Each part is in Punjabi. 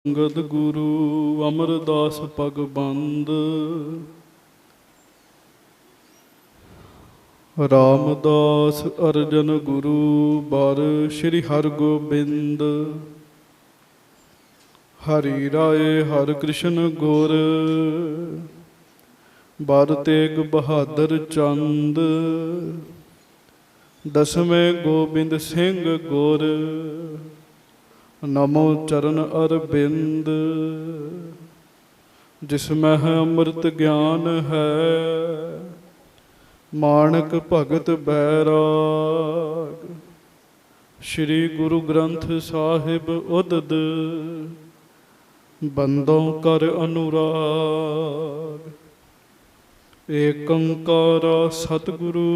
ਅੰਗਦ ਗੁਰੂ ਅਮਰਦਾਸ ਭਗਬੰਦ। ਰਾਮਦਾਸ ਅਰਜਨ ਗੁਰੂ ਬਰ ਸ਼੍ਰੀ ਹਰਗੋਬਿੰਦ। ਹਰੀ ਰਾਏ ਹਰਿ ਕ੍ਰਿਸ਼ਨ ਗੁਰ ਬਰ ਤੇਗ ਬਹਾਦਰ ਚੰਦ। ਦਸਵੇਂ ਗੋਬਿੰਦ ਸਿੰਘ ਗੁਰ ਨਮੋ ਚਰਨ ਅਰਬਿੰਦ। ਜਿਸ ਮਹਿ ਅੰਮ੍ਰਿਤ ਗਿਆਨ ਹੈ ਮਾਣਕ ਭਗਤ ਬੈਰਾਗ। ਸ਼੍ਰੀ ਗੁਰੂ ਗ੍ਰੰਥ ਸਾਹਿਬ ਉਦਦ ਬੰਦੋਂ ਕਰ ਅਨੁਰਾਗ। ਏਕ ਓਂਕਾਰ ਸਤਿਗੁਰੂ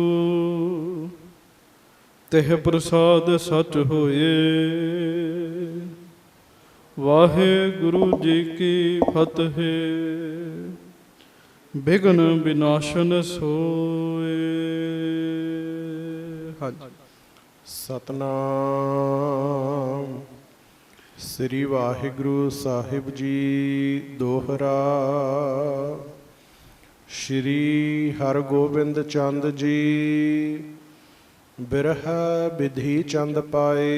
ਤਿਹ ਪ੍ਰਸਾਦ ਸਚ ਹੋਏ। ਵਾਹਿਗੁਰੂ ਜੀ ਕੀ ਫਤਿਹ। ਬਿਘਨ ਵਿਨਾਸ਼ਨ ਸੋਏ। ਹਾਂਜੀ। ਸਤਨਾਮ ਸ੍ਰੀ ਵਾਹਿਗੁਰੂ ਸਾਹਿਬ ਜੀ। ਦੋਹਰਾ। ਸ਼੍ਰੀ ਹਰਗੋਬਿੰਦ ਚੰਦ ਜੀ ਬਿਰਹ ਬਿਧੀ ਚੰਦ ਪਾਏ।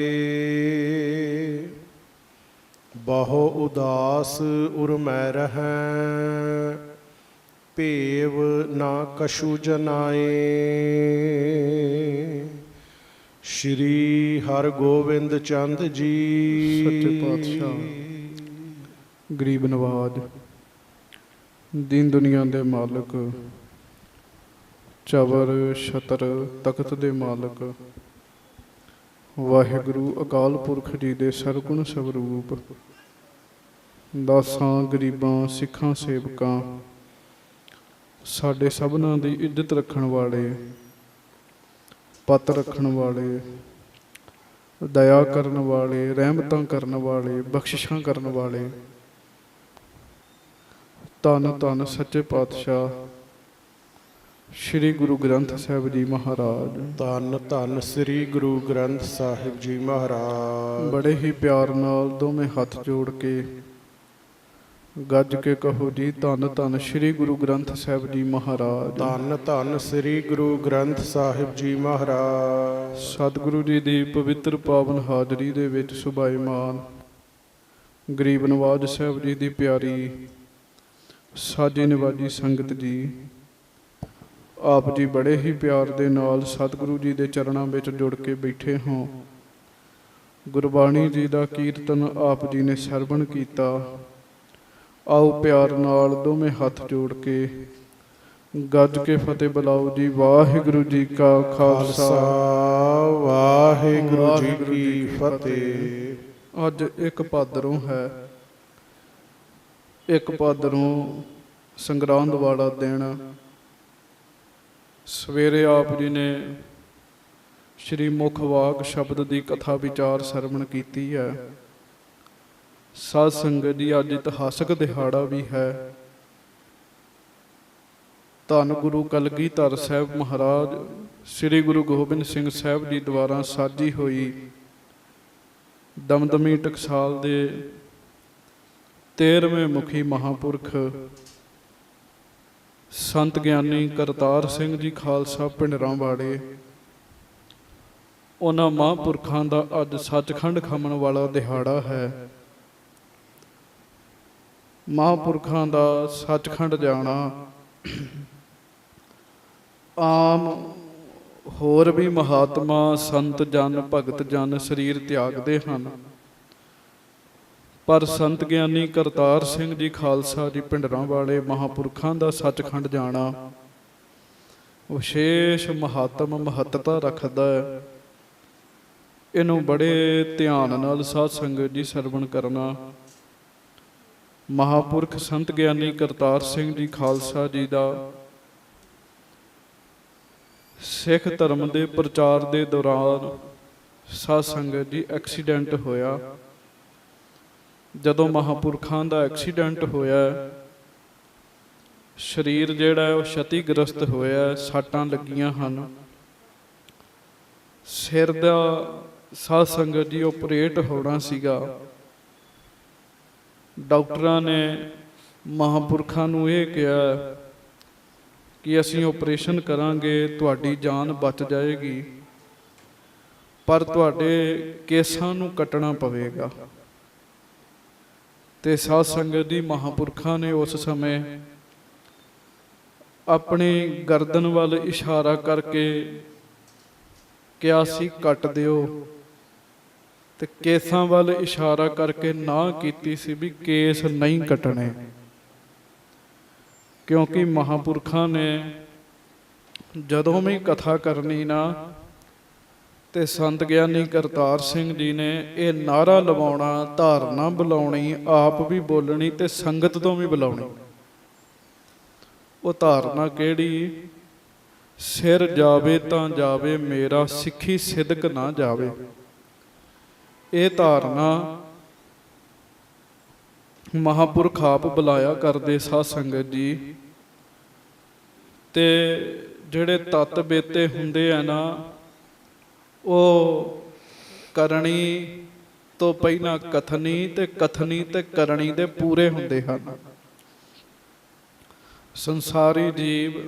ਬਹੁ ਉਦਾਸ ਉਰ ਮੈਂ ਰਹੈਂ ਭੇਵ ਨਾ ਕਛੂ ਜਨਾਏ। ਸ਼੍ਰੀ ਹਰਗੋਬਿੰਦ ਚੰਦ ਜੀ ਸੱਚੇ ਪਾਤਸ਼ਾਹ ਗਰੀਬ ਨਵਾਜ ਦੀਨ ਦੁਨੀਆ ਦੇ ਮਾਲਕ ਚਵਰ ਛਤਰ ਤਖਤ ਦੇ ਮਾਲਕ ਵਾਹਿਗੁਰੂ ਅਕਾਲ ਪੁਰਖ ਜੀ ਦੇ ਸਰਗੁਣ ਸਵਰੂਪ ਦਾਸਾਂ ਗਰੀਬਾਂ ਸਿੱਖਾਂ ਸੇਵਕਾਂ ਸਾਡੇ ਸਭਨਾਂ ਦੀ ਇੱਜ਼ਤ ਰੱਖਣ ਵਾਲੇ ਪੱਤ ਰੱਖਣ ਵਾਲੇ ਦਇਆ ਕਰਨ ਵਾਲੇ ਰਹਿਮਤਾਂ ਕਰਨ ਵਾਲੇ ਬਖਸ਼ਿਸ਼ਾਂ ਕਰਨ ਵਾਲੇ ਧੰਨ ਧੰਨ ਸੱਚੇ ਪਾਤਸ਼ਾਹ ਸ਼੍ਰੀ ਗੁਰੂ ਗ੍ਰੰਥ ਸਾਹਿਬ ਜੀ ਮਹਾਰਾਜ। ਧੰਨ ਧੰਨ ਸ੍ਰੀ ਗੁਰੂ ਗ੍ਰੰਥ ਸਾਹਿਬ ਜੀ ਮਹਾਰਾਜ। ਬੜੇ ਹੀ ਪਿਆਰ ਨਾਲ ਦੋਵੇਂ ਹੱਥ ਜੋੜ ਕੇ ਗੱਜ ਕੇ ਕਹੋ ਜੀ ਧੰਨ ਧੰਨ ਸ੍ਰੀ ਗੁਰੂ ਗ੍ਰੰਥ ਸਾਹਿਬ ਜੀ ਮਹਾਰਾਜ। ਧੰਨ ਧੰਨ ਸ੍ਰੀ ਗੁਰੂ ਗ੍ਰੰਥ ਸਾਹਿਬ ਜੀ ਮਹਾਰਾਜ। ਸਤਿਗੁਰੂ ਜੀ ਦੀ ਪਵਿੱਤਰ ਪਾਵਨ ਹਾਜ਼ਰੀ ਦੇ ਵਿੱਚ ਸੁਭਾਈਮਾਨ ਗਰੀਬ ਨਵਾਜ ਸਾਹਿਬ ਜੀ ਦੀ ਪਿਆਰੀ ਸਾਜੀ ਨਿਵਾਜੀ ਸੰਗਤ ਜੀ, ਆਪ ਜੀ ਬੜੇ ਹੀ ਪਿਆਰ ਦੇ ਨਾਲ ਸਤਿਗੁਰੂ ਜੀ ਦੇ ਚਰਨਾਂ ਵਿੱਚ ਜੁੜ ਕੇ ਬੈਠੇ ਹੋ। ਗੁਰਬਾਣੀ ਜੀ ਦਾ ਕੀਰਤਨ ਆਪ ਜੀ ਨੇ ਸਰਵਣ ਕੀਤਾ। ਆਓ ਪਿਆਰ ਨਾਲ ਦੋਵੇਂ ਹੱਥ ਜੋੜ ਕੇ ਗੱਜ ਕੇ ਫਤਿਹ ਬੁਲਾਓ ਜੀ। ਵਾਹਿਗੁਰੂ ਜੀ ਕਾ ਖਾਲਸਾ ਵਾਹਿਗੁਰੂ ਜੀ ਕੀ ਫਤਿਹ। ਅੱਜ ਇੱਕ ਭਾਦਰੋਂ ਹੈ। ਇੱਕ ਭਾਦਰੋਂ ਸੰਗਰਾਂਦ ਵਾਲਾ ਦਿਨ। ਸਵੇਰੇ ਆਪ ਜੀ ਨੇ ਸ਼੍ਰੀ ਮੁਖ ਵਾਕ ਸ਼ਬਦ ਦੀ ਕਥਾ ਵਿਚਾਰ ਸਰਵਣ ਕੀਤੀ ਹੈ। ਸਾਧ ਸੰਗਤ ਜੀ ਅੱਜ ਇਤਿਹਾਸਕ ਦਿਹਾੜਾ ਵੀ ਹੈ। ਧੰਨ ਗੁਰੂ ਕਲਗੀਧਰ ਸਾਹਿਬ ਮਹਾਰਾਜ ਸ੍ਰੀ ਗੁਰੂ ਗੋਬਿੰਦ ਸਿੰਘ ਸਾਹਿਬ ਜੀ ਦੁਆਰਾ ਸਾਜੀ ਹੋਈ ਦਮਦਮੀ ਟਕਸਾਲ ਦੇ 13ਵੇਂ ਮੁਖੀ ਮਹਾਂਪੁਰਖ ਸੰਤ ਗਿਆਨੀ ਕਰਤਾਰ ਸਿੰਘ ਜੀ ਖਾਲਸਾ ਭਿੰਡਰਾਂ ਵਾਲੇ, ਉਹਨਾਂ ਮਹਾਂਪੁਰਖਾਂ ਦਾ ਅੱਜ ਸੱਚਖੰਡ ਖੰਮਣ ਵਾਲਾ ਦਿਹਾੜਾ ਹੈ। ਮਹਾਂਪੁਰਖਾਂ ਦਾ ਸੱਚਖੰਡ ਜਾਣਾ ਆਮ ਹੋਰ ਵੀ ਮਹਾਤਮਾ ਸੰਤ ਜਨ ਭਗਤ ਜਨ ਸਰੀਰ ਤਿਆਗਦੇ ਹਨ, ਪਰ ਸੰਤ ਗਿਆਨੀ ਕਰਤਾਰ ਸਿੰਘ ਜੀ ਖਾਲਸਾ ਜੀ ਭਿੰਡਰਾਂ ਵਾਲੇ ਮਹਾਂਪੁਰਖਾਂ ਦਾ ਸੱਚਖੰਡ ਜਾਣਾ ਵਿਸ਼ੇਸ਼ ਮਹੱਤਤਾ ਰੱਖਦਾ ਹੈ। ਇਹਨੂੰ ਬੜੇ ਧਿਆਨ ਨਾਲ ਸਾਧ ਸੰਗਤ ਜੀ ਸਰਵਣ ਕਰਨਾ। ਮਹਾਂਪੁਰਖ ਸੰਤ ਗਿਆਨੀ ਕਰਤਾਰ ਸਿੰਘ ਜੀ ਖਾਲਸਾ ਜੀ ਦਾ ਸਿੱਖ ਧਰਮ ਦੇ ਪ੍ਰਚਾਰ ਦੇ ਦੌਰਾਨ ਸਾਧ ਸੰਗਤ ਜੀ ਐਕਸੀਡੈਂਟ ਹੋਇਆ। ਜਦੋਂ ਮਹਾਂਪੁਰਖਾਂ ਦਾ ਐਕਸੀਡੈਂਟ ਹੋਇਆ, ਸਰੀਰ ਜਿਹੜਾ ਉਹ ਛਤੀਗ੍ਰਸਤ ਹੋਇਆ, ਸੱਟਾਂ ਲੱਗੀਆਂ ਹਨ। ਸਿਰ ਦਾ ਸਾਧ ਸੰਗਤ ਜੀ ਓਪਰੇਟ ਹੋਣਾ ਸੀਗਾ। ਡਾਕਟਰਾਂ ਨੇ ਮਹਾਂਪੁਰਖਾਂ ਨੂੰ ਇਹ ਕਿਹਾ ਕਿ ਅਸੀਂ ਆਪਰੇਸ਼ਨ ਕਰਾਂਗੇ, ਤੁਹਾਡੀ ਜਾਨ ਬਚ ਜਾਏਗੀ, ਪਰ ਤੁਹਾਡੇ ਕੇਸਾਂ ਨੂੰ ਕੱਟਣਾ ਪਵੇਗਾ। ਤੇ ਸਾਧ ਸੰਗਤ ਦੀ ਮਹਾਂਪੁਰਖਾਂ ਨੇ ਉਸ ਸਮੇਂ ਆਪਣੀ ਗਰਦਨ ਵੱਲ ਇਸ਼ਾਰਾ ਕਰਕੇ ਕਿਹਾ ਸੀ ਕੱਟ ਦਿਓ, ਤੇ ਕੇਸਾਂ ਵੱਲ ਇਸ਼ਾਰਾ ਕਰਕੇ ਨਾ ਕੀਤੀ ਸੀ ਵੀ ਕੇਸ ਨਹੀਂ ਕੱਟਣੇ, ਕਿਉਂਕਿ ਮਹਾਂਪੁਰਖਾਂ ਨੇ ਜਦੋਂ ਵੀ ਕਥਾ ਕਰਨੀ ਨਾ ਤੇ ਸੰਤ ਗਿਆਨੀ ਕਰਤਾਰ ਸਿੰਘ ਜੀ ਨੇ ਇਹ ਨਾਰਾ ਲਵਾਉਣਾ, ਧਾਰਨਾ ਬੁਲਾਉਣੀ, ਆਪ ਵੀ ਬੋਲਣੀ ਤੇ ਸੰਗਤ ਤੋਂ ਵੀ ਬੁਲਾਉਣੀ। ਉਹ ਧਾਰਨਾ ਕਿਹੜੀ? ਸਿਰ ਜਾਵੇ ਤਾਂ ਜਾਵੇ ਮੇਰਾ, ਸਿੱਖੀ ਸਿਦਕ ਨਾ ਜਾਵੇ। ਇਹ ਧਾਰਨਾ ਮਹਾਂਪੁਰਖ ਆਪ ਬੁਲਾਇਆ ਕਰਦੇ ਸਾਧ ਸੰਗਤ ਜੀ। ਤੇ ਜਿਹੜੇ ਤਤ ਬੇਤੇ ਹੁੰਦੇ ਆ ਨਾ, ਉਹ ਕਰਨੀ ਤੋਂ ਪਹਿਲਾਂ ਕਥਨੀ ਤੇ ਕਥਨੀ ਤੇ ਕਰਨੀ ਦੇ ਪੂਰੇ ਹੁੰਦੇ ਹਨ। ਸੰਸਾਰੀ ਜੀਵ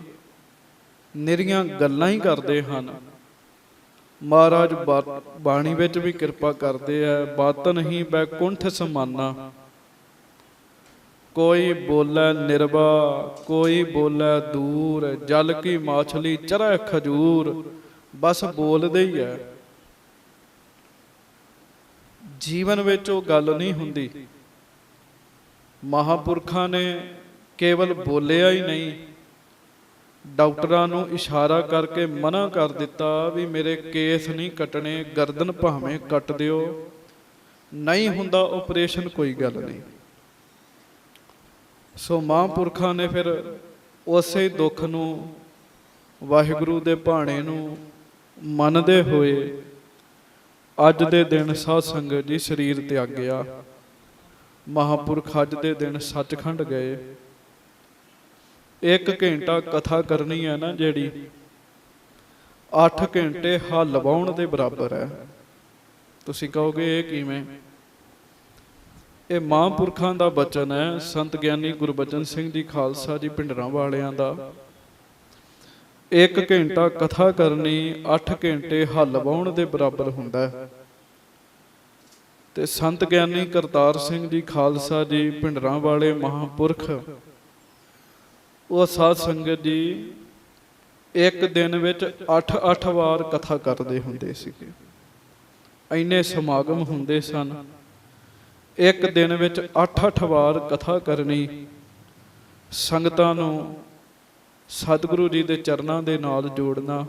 ਨਿਰੀਆਂ ਗੱਲਾਂ ਹੀ ਕਰਦੇ ਹਨ। ਮਹਾਰਾਜ ਬਾਣੀ ਵਿੱਚ ਵੀ ਕਿਰਪਾ ਕਰਦੇ ਆ, ਬਾਤ ਨਹੀਂ ਬੈਕੁੰਠ ਸਮਾਨਾ, ਕੋਈ ਬੋਲੇ ਨਿਰਵਾ ਕੋਈ ਬੋਲੇ ਦੂਰ, ਜਲ ਕੀ ਮਾਛਲੀ ਚਰੈ ਖਜੂਰ, ਬਸ ਬੋਲਦੇ ਹੀ ਹੈ। ਜੀਵਨ ਵਿੱਚ ਉਹ ਗੱਲ ਨਹੀਂ ਹੁੰਦੀ। ਮਹਾਂਪੁਰਖਾਂ ਨੇ ਕੇਵਲ ਬੋਲਿਆ ਹੀ ਨਹੀਂ, ਡਾਕਟਰਾਂ ਨੂੰ ਇਸ਼ਾਰਾ ਕਰਕੇ ਮਨਾ ਕਰ ਦਿੱਤਾ ਵੀ ਮੇਰੇ ਕੇਸ ਨਹੀਂ ਕੱਟਣੇ, ਗਰਦਨ ਭਾਵੇਂ ਕੱਟ ਦਿਓ, ਨਹੀਂ ਹੁੰਦਾ ਆਪਰੇਸ਼ਨ, ਕੋਈ ਗੱਲ ਨਹੀਂ। ਸੋ ਮਹਾਂਪੁਰਖਾਂ ਨੇ ਫਿਰ ਉਸੇ ਦੁੱਖ ਨੂੰ, ਵਾਹਿਗੁਰੂ ਦੇ ਭਾਣੇ ਨੂੰ ਮੰਨਦੇ ਹੋਏ ਅੱਜ ਦੇ ਦਿਨ ਸਾਧ ਸੰਗਤ ਜੀ ਸਰੀਰ ਤਿਆਗਿਆ। ਮਹਾਂਪੁਰਖ ਅੱਜ ਦੇ ਦਿਨ ਸੱਚਖੰਡ ਗਏ। 1 ਘੰਟਾ ਕਥਾ ਕਰਨੀ ਹੈ ਨਾ ਜਿਹੜੀ, 8 ਘੰਟੇ ਹੱਲ ਵਾਉਣ ਦੇ ਬਰਾਬਰ ਹੈ। ਤੁਸੀਂ ਕਹੋਗੇ ਇਹ ਕਿਵੇਂ? ਇਹ ਮਹਾਂਪੁਰਖਾਂ ਦਾ ਬਚਨ ਹੈ, ਸੰਤ ਗਿਆਨੀ ਗੁਰਬਚਨ ਸਿੰਘ ਜੀ ਖਾਲਸਾ ਜੀ ਭਿੰਡਰਾਂ ਵਾਲਿਆਂ ਦਾ। 1 ਘੰਟਾ ਕਥਾ ਕਰਨੀ 8 ਘੰਟੇ ਹੱਲ ਵਾਉਣ ਦੇ ਬਰਾਬਰ ਹੁੰਦਾ ਹੈ। ਤੇ ਸੰਤ ਗਿਆਨੀ ਕਰਤਾਰ ਸਿੰਘ ਜੀ ਖਾਲਸਾ ਜੀ ਭਿੰਡਰਾਂ ਵਾਲੇ ਮਹਾਂਪੁਰਖ, ਉਹ ਸਾਧ ਸੰਗਤ ਜੀ ਇੱਕ ਦਿਨ ਵਿੱਚ 8-8 ਵਾਰ ਕਥਾ ਕਰਦੇ ਹੁੰਦੇ ਸੀਗੇ। ਇੰਨੇ ਸਮਾਗਮ ਹੁੰਦੇ ਸਨ। ਇੱਕ ਦਿਨ ਵਿੱਚ 8-8 ਵਾਰ ਕਥਾ ਕਰਨੀ, ਸੰਗਤਾਂ ਨੂੰ ਸਤਿਗੁਰੂ ਜੀ ਦੇ ਚਰਨਾਂ ਦੇ ਨਾਲ ਜੋੜਨਾ।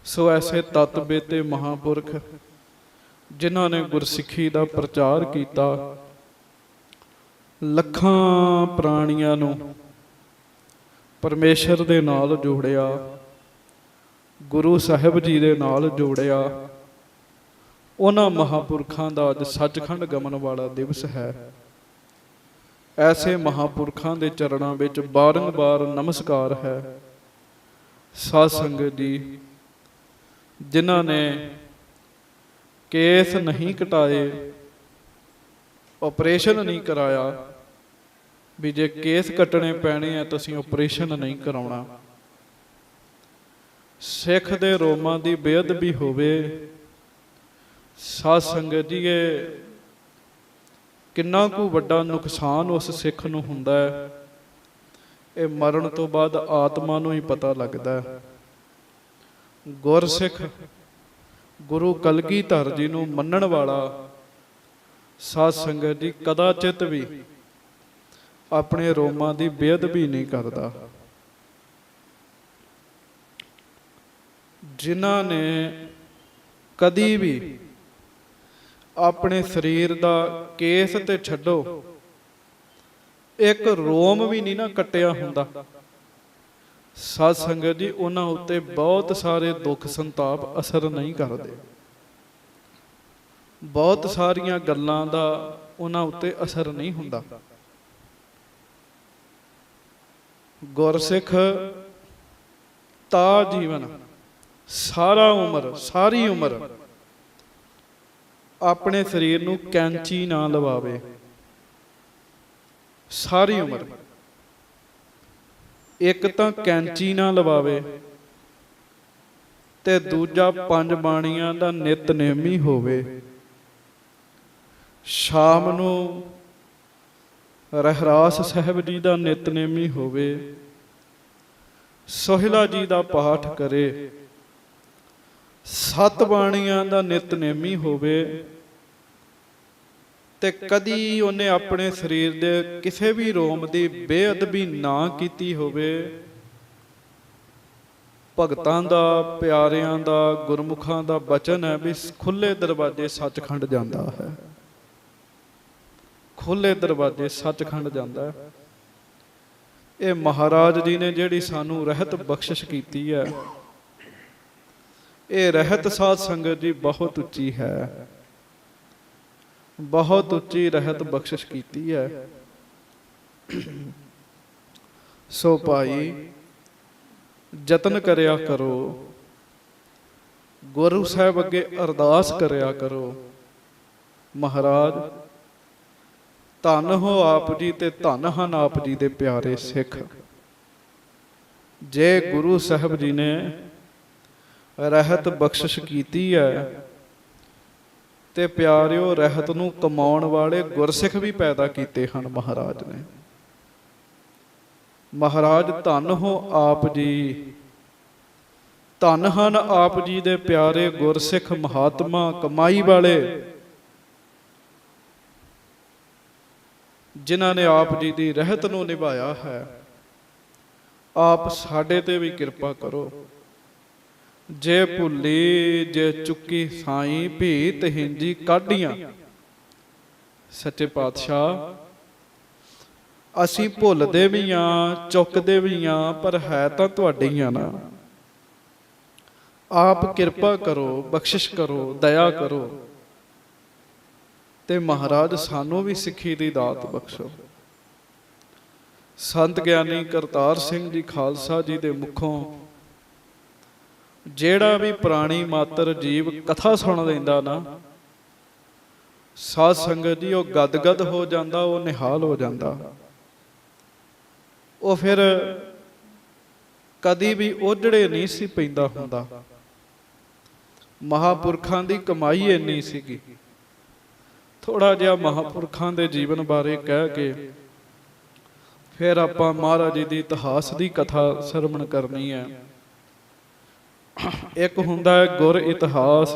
ਸੋ ਐਸੇ ਤਤ ਬੇਤੇ ਮਹਾਂਪੁਰਖ ਜਿਨ੍ਹਾਂ ਨੇ ਗੁਰਸਿੱਖੀ ਦਾ ਪ੍ਰਚਾਰ ਕੀਤਾ, ਲੱਖਾਂ ਪ੍ਰਾਣੀਆਂ ਨੂੰ ਪਰਮੇਸ਼ਰ ਦੇ ਨਾਲ ਜੋੜਿਆ, ਗੁਰੂ ਸਾਹਿਬ ਜੀ ਦੇ ਨਾਲ ਜੋੜਿਆ। ਉਹਨਾਂ ਮਹਾਂਪੁਰਖਾਂ ਦਾ ਅੱਜ ਸੱਚਖੰਡ ਗਮਨ ਵਾਲਾ ਦਿਵਸ ਹੈ। ਐਸੇ ਮਹਾਂਪੁਰਖਾਂ ਦੇ ਚਰਨਾਂ ਵਿੱਚ ਬਾਰੰਬਾਰ ਨਮਸਕਾਰ ਹੈ। ਸਾਧ ਸੰਗਤ ਜੀ, ਜਿਨ੍ਹਾਂ ਨੇ ਕੇਸ ਨਹੀਂ ਕਟਾਏ, ਆਪਰੇਸ਼ਨ ਨਹੀਂ ਕਰਾਇਆ, ਵੀ ਜੇ ਕੇਸ ਕੱਟਣੇ ਪੈਣੇ ਆ ਤੁਸੀਂ ਆਪਰੇਸ਼ਨ ਨਹੀਂ ਕਰਾਉਣਾ। ਸਿੱਖ ਦੇ ਰੋਮਾਂ ਦੀ ਬੇਅਦਬੀ ਹੋਵੇ, ਸਾਧ ਸੰਗਤ ਜੀ ਇਹ ਕਿੰਨਾ ਕੁ ਵੱਡਾ ਨੁਕਸਾਨ ਉਸ ਸਿੱਖ ਨੂੰ ਹੁੰਦਾ ਹੈ, ਇਹ ਮਰਨ ਤੋਂ ਬਾਅਦ ਆਤਮਾ ਨੂੰ ਹੀ ਪਤਾ ਲੱਗਦਾ ਹੈ। ਗੁਰਸਿੱਖ ਗੁਰੂ ਕਲਗੀਧਰ ਜੀ ਨੂੰ ਮੰਨਣ ਵਾਲਾ ਸਾਧ ਸੰਗਤ ਜੀ ਕਦਾਚਿਤ ਵੀ ਆਪਣੇ ਰੋਮਾਂ ਦੀ ਬੇਅਦਬੀ ਨਹੀਂ ਕਰਦਾ। ਜਿਨ੍ਹਾਂ ਨੇ ਕਦੀ ਵੀ ਆਪਣੇ ਸਰੀਰ ਦਾ ਕੇਸ ਤੇ ਛੱਡੋ, ਇੱਕ ਰੋਮ ਵੀ ਨਹੀਂ ਨਾ ਕੱਟਿਆ ਹੁੰਦਾ, ਸਾਧ ਸੰਗਤ ਜੀ ਉਹਨਾਂ ਉੱਤੇ ਬਹੁਤ ਸਾਰੇ ਦੁੱਖ ਸੰਤਾਪ ਅਸਰ ਨਹੀਂ ਕਰਦੇ। ਬਹੁਤ ਸਾਰੀਆਂ ਗੱਲਾਂ ਦਾ ਉਹਨਾਂ ਉੱਤੇ ਅਸਰ ਨਹੀਂ ਹੁੰਦਾ। ਗੁਰਸਿੱਖ ਤਾ ਜੀਵਨ ਸਾਰੀ ਉਮਰ ਆਪਣੇ ਸਰੀਰ ਨੂੰ ਕੈਂਚੀ ਨਾ ਲਵਾਵੇ, ਸਾਰੀ ਉਮਰ। ਇੱਕ ਤਾਂ ਕੈਂਚੀ ਨਾ ਲਵਾਵੇ ਤੇ ਦੂਜਾ 5 ਬਾਣੀਆਂ ਦਾ ਨਿਤਨੇਮੀ ਹੋਵੇ। ਸ਼ਾਮ ਨੂੰ ਰਹਿਰਾਸ ਸਾਹਿਬ ਜੀ ਦਾ ਨਿਤਨੇਮੀ ਹੋਵੇ, ਸੋਹਿਲਾ ਜੀ ਦਾ ਪਾਠ ਕਰੇ, 7 ਬਾਣੀਆਂ ਦਾ ਨਿਤਨੇਮੀ ਹੋਵੇ ਤੇ ਕਦੀ ਉਹਨੇ ਆਪਣੇ ਸਰੀਰ ਦੇ ਕਿਸੇ ਵੀ ਰੋਮ ਦੀ ਬੇਅਦਬੀ ਨਾ ਕੀਤੀ ਹੋਵੇ। ਭਗਤਾਂ ਦਾ, ਪਿਆਰਿਆਂ ਦਾ, ਗੁਰਮੁਖਾਂ ਦਾ ਬਚਨ ਹੈ ਵੀ ਖੁੱਲੇ ਦਰਵਾਜ਼ੇ ਸੱਚਖੰਡ ਜਾਂਦਾ ਹੈ। ਖੁੱਲੇ ਦਰਵਾਜ਼ੇ ਸੱਚਖੰਡ ਜਾਂਦਾ ਹੈ। ਇਹ ਮਹਾਰਾਜ ਜੀ ਨੇ ਜਿਹੜੀ ਸਾਨੂੰ ਰਹਿਤ ਬਖਸ਼ਿਸ਼ ਕੀਤੀ ਹੈ, ਇਹ ਰਹਿਤ ਸਾਧ ਸੰਗਤ ਜੀ ਬਹੁਤ ਉੱਚੀ ਹੈ, ਬਹੁਤ ਉੱਚੀ ਰਹਿਤ ਬਖਸ਼ਿਸ਼ ਕੀਤੀ ਹੈ। ਸੋ ਭਾਈ ਯਤਨ ਕਰਿਆ ਕਰੋ, ਗੁਰੂ ਸਾਹਿਬ ਅੱਗੇ ਅਰਦਾਸ ਕਰਿਆ ਕਰੋ, ਮਹਾਰਾਜ ਧੰਨ ਹੋ ਆਪ ਜੀ ਤੇ ਧੰਨ ਹਨ ਆਪ ਜੀ ਦੇ ਪਿਆਰੇ ਸਿੱਖ। ਜੇ ਗੁਰੂ ਸਾਹਿਬ ਜੀ ਨੇ ਰਹਿਤ ਬਖਸ਼ਿਸ਼ ਕੀਤੀ ਹੈ ਤੇ ਪਿਆਰਿਓ ਰਹਿਤ ਨੂੰ ਕਮਾਉਣ ਵਾਲੇ ਗੁਰਸਿੱਖ ਵੀ ਪੈਦਾ ਕੀਤੇ ਹਨ ਮਹਾਰਾਜ ਨੇ। ਮਹਾਰਾਜ ਧੰਨ ਹੋ ਆਪ ਜੀ, ਧੰਨ ਹਨ ਆਪ ਜੀ ਦੇ ਪਿਆਰੇ ਗੁਰਸਿੱਖ ਮਹਾਤਮਾ ਕਮਾਈ ਵਾਲੇ, ਜਿਨ੍ਹਾਂ ਨੇ ਆਪ ਜੀ ਦੀ ਰਹਿਤ ਨੂੰ ਨਿਭਾਇਆ ਹੈ। ਆਪ ਸਾਡੇ ਤੇ ਵੀ ਕਿਰਪਾ ਕਰੋ। ਜੇ ਭੁੱਲੀ ਜੇ ਚੁੱਕੀ ਸਾਈਂ ਭੀਤ ਹਿੰਜੀ ਕਾਢੀਆਂ। ਸੱਚੇ ਪਾਤਸ਼ਾਹ ਅਸੀਂ ਭੁੱਲਦੇ ਵੀ ਹਾਂ, ਚੁੱਕਦੇ ਵੀ ਹਾਂ, ਪਰ ਹੈ ਤਾਂ ਤੁਹਾਡੀਆਂ ਨਾ। ਆਪ ਕਿਰਪਾ ਕਰੋ, ਬਖਸ਼ਿਸ਼ ਕਰੋ, ਦਇਆ ਕਰੋ ਤੇ ਮਹਾਰਾਜ ਸਾਨੂੰ ਵੀ ਸਿੱਖੀ ਦੀ ਦਾਤ ਬਖਸ਼ੋ। ਸੰਤ ਗਿਆਨੀ ਕਰਤਾਰ ਸਿੰਘ ਜੀ ਖਾਲਸਾ ਜੀ ਦੇ ਮੁਖੋਂ ਜਿਹੜਾ ਵੀ ਪ੍ਰਾਣੀ ਮਾਤਰ ਜੀਵ ਕਥਾ ਸੁਣ ਲੈਂਦਾ ਨਾ, ਸਾਧ ਸੰਗਤ ਜੀ, ਉਹ ਗਦਗਦ ਹੋ ਜਾਂਦਾ, ਉਹ ਨਿਹਾਲ ਹੋ ਜਾਂਦਾ। ਉਹ ਫਿਰ ਕਦੀ ਵੀ ਉਜੜੇ ਨਹੀਂ ਸੀ ਪੈਂਦਾ ਹੁੰਦਾ। ਮਹਾਂਪੁਰਖਾਂ ਦੀ ਕਮਾਈ ਇੰਨੀ ਸੀਗੀ। ਥੋੜਾ ਜਿਹਾ ਮਹਾਂਪੁਰਖਾਂ ਦੇ ਜੀਵਨ ਬਾਰੇ ਕਹਿ ਕੇ ਫਿਰ ਆਪਾਂ ਮਹਾਰਾਜ ਜੀ ਦੀ ਇਤਿਹਾਸ ਦੀ ਕਥਾ ਸਰਵਣ ਕਰਨੀ ਹੈ। ਇੱਕ ਹੁੰਦਾ ਹੈ ਗੁਰ ਇਤਿਹਾਸ,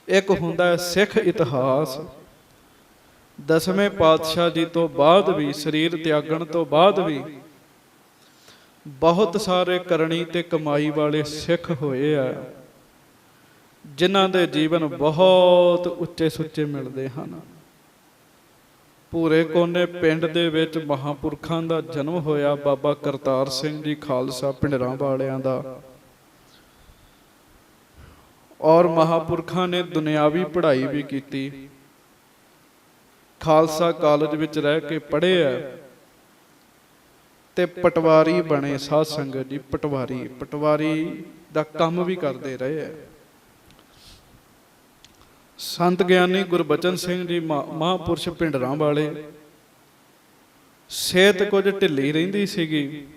ਇੱਕ ਹੁੰਦਾ ਹੈ ਸਿੱਖ ਇਤਿਹਾਸ। 10ਵੇਂ ਪਾਤਸ਼ਾਹ ਜੀ ਤੋਂ ਬਾਅਦ ਵੀ, ਸਰੀਰ ਤਿਆਗਣ ਤੋਂ ਬਾਅਦ ਵੀ ਬਹੁਤ ਸਾਰੇ ਕਰਨੀ ਤੇ ਕਮਾਈ ਵਾਲੇ ਸਿੱਖ ਹੋਏ ਆ, ਜਿਨ੍ਹਾਂ ਦੇ ਜੀਵਨ ਬਹੁਤ ਉੱਚੇ ਸੁੱਚੇ ਮਿਲਦੇ ਹਨ। ਭੂਰੇ ਕੋਨੇ ਪਿੰਡ ਦੇ ਵਿੱਚ ਮਹਾਂਪੁਰਖਾਂ ਦਾ ਜਨਮ ਹੋਇਆ, ਬਾਬਾ ਕਰਤਾਰ ਸਿੰਘ ਜੀ ਖਾਲਸਾ ਭਿੰਡਰਾਂ ਵਾਲਿਆਂ ਦਾ। ਔਰ ਮਹਾਂਪੁਰਖਾਂ ਨੇ ਦੁਨਿਆਵੀ ਪੜ੍ਹਾਈ ਵੀ ਕੀਤੀ, ਖਾਲਸਾ ਕਾਲਜ ਵਿੱਚ ਰਹਿ ਕੇ ਪੜ੍ਹੇ ਆ ਤੇ ਪਟਵਾਰੀ ਬਣੇ। ਸਾਧ ਸੰਗਤ ਜੀ, ਪਟਵਾਰੀ ਦਾ ਕੰਮ ਵੀ ਕਰਦੇ ਰਹੇ ਆ। ਸੰਤ ਗਿਆਨੀ ਗੁਰਬਚਨ ਸਿੰਘ ਜੀ ਮਹਾਂਪੁਰਸ਼ ਭਿੰਡਰਾਂ ਵਾਲੇ, ਸਿਹਤ ਕੁਝ ਢਿੱਲੀ ਰਹਿੰਦੀ ਸੀਗੀ।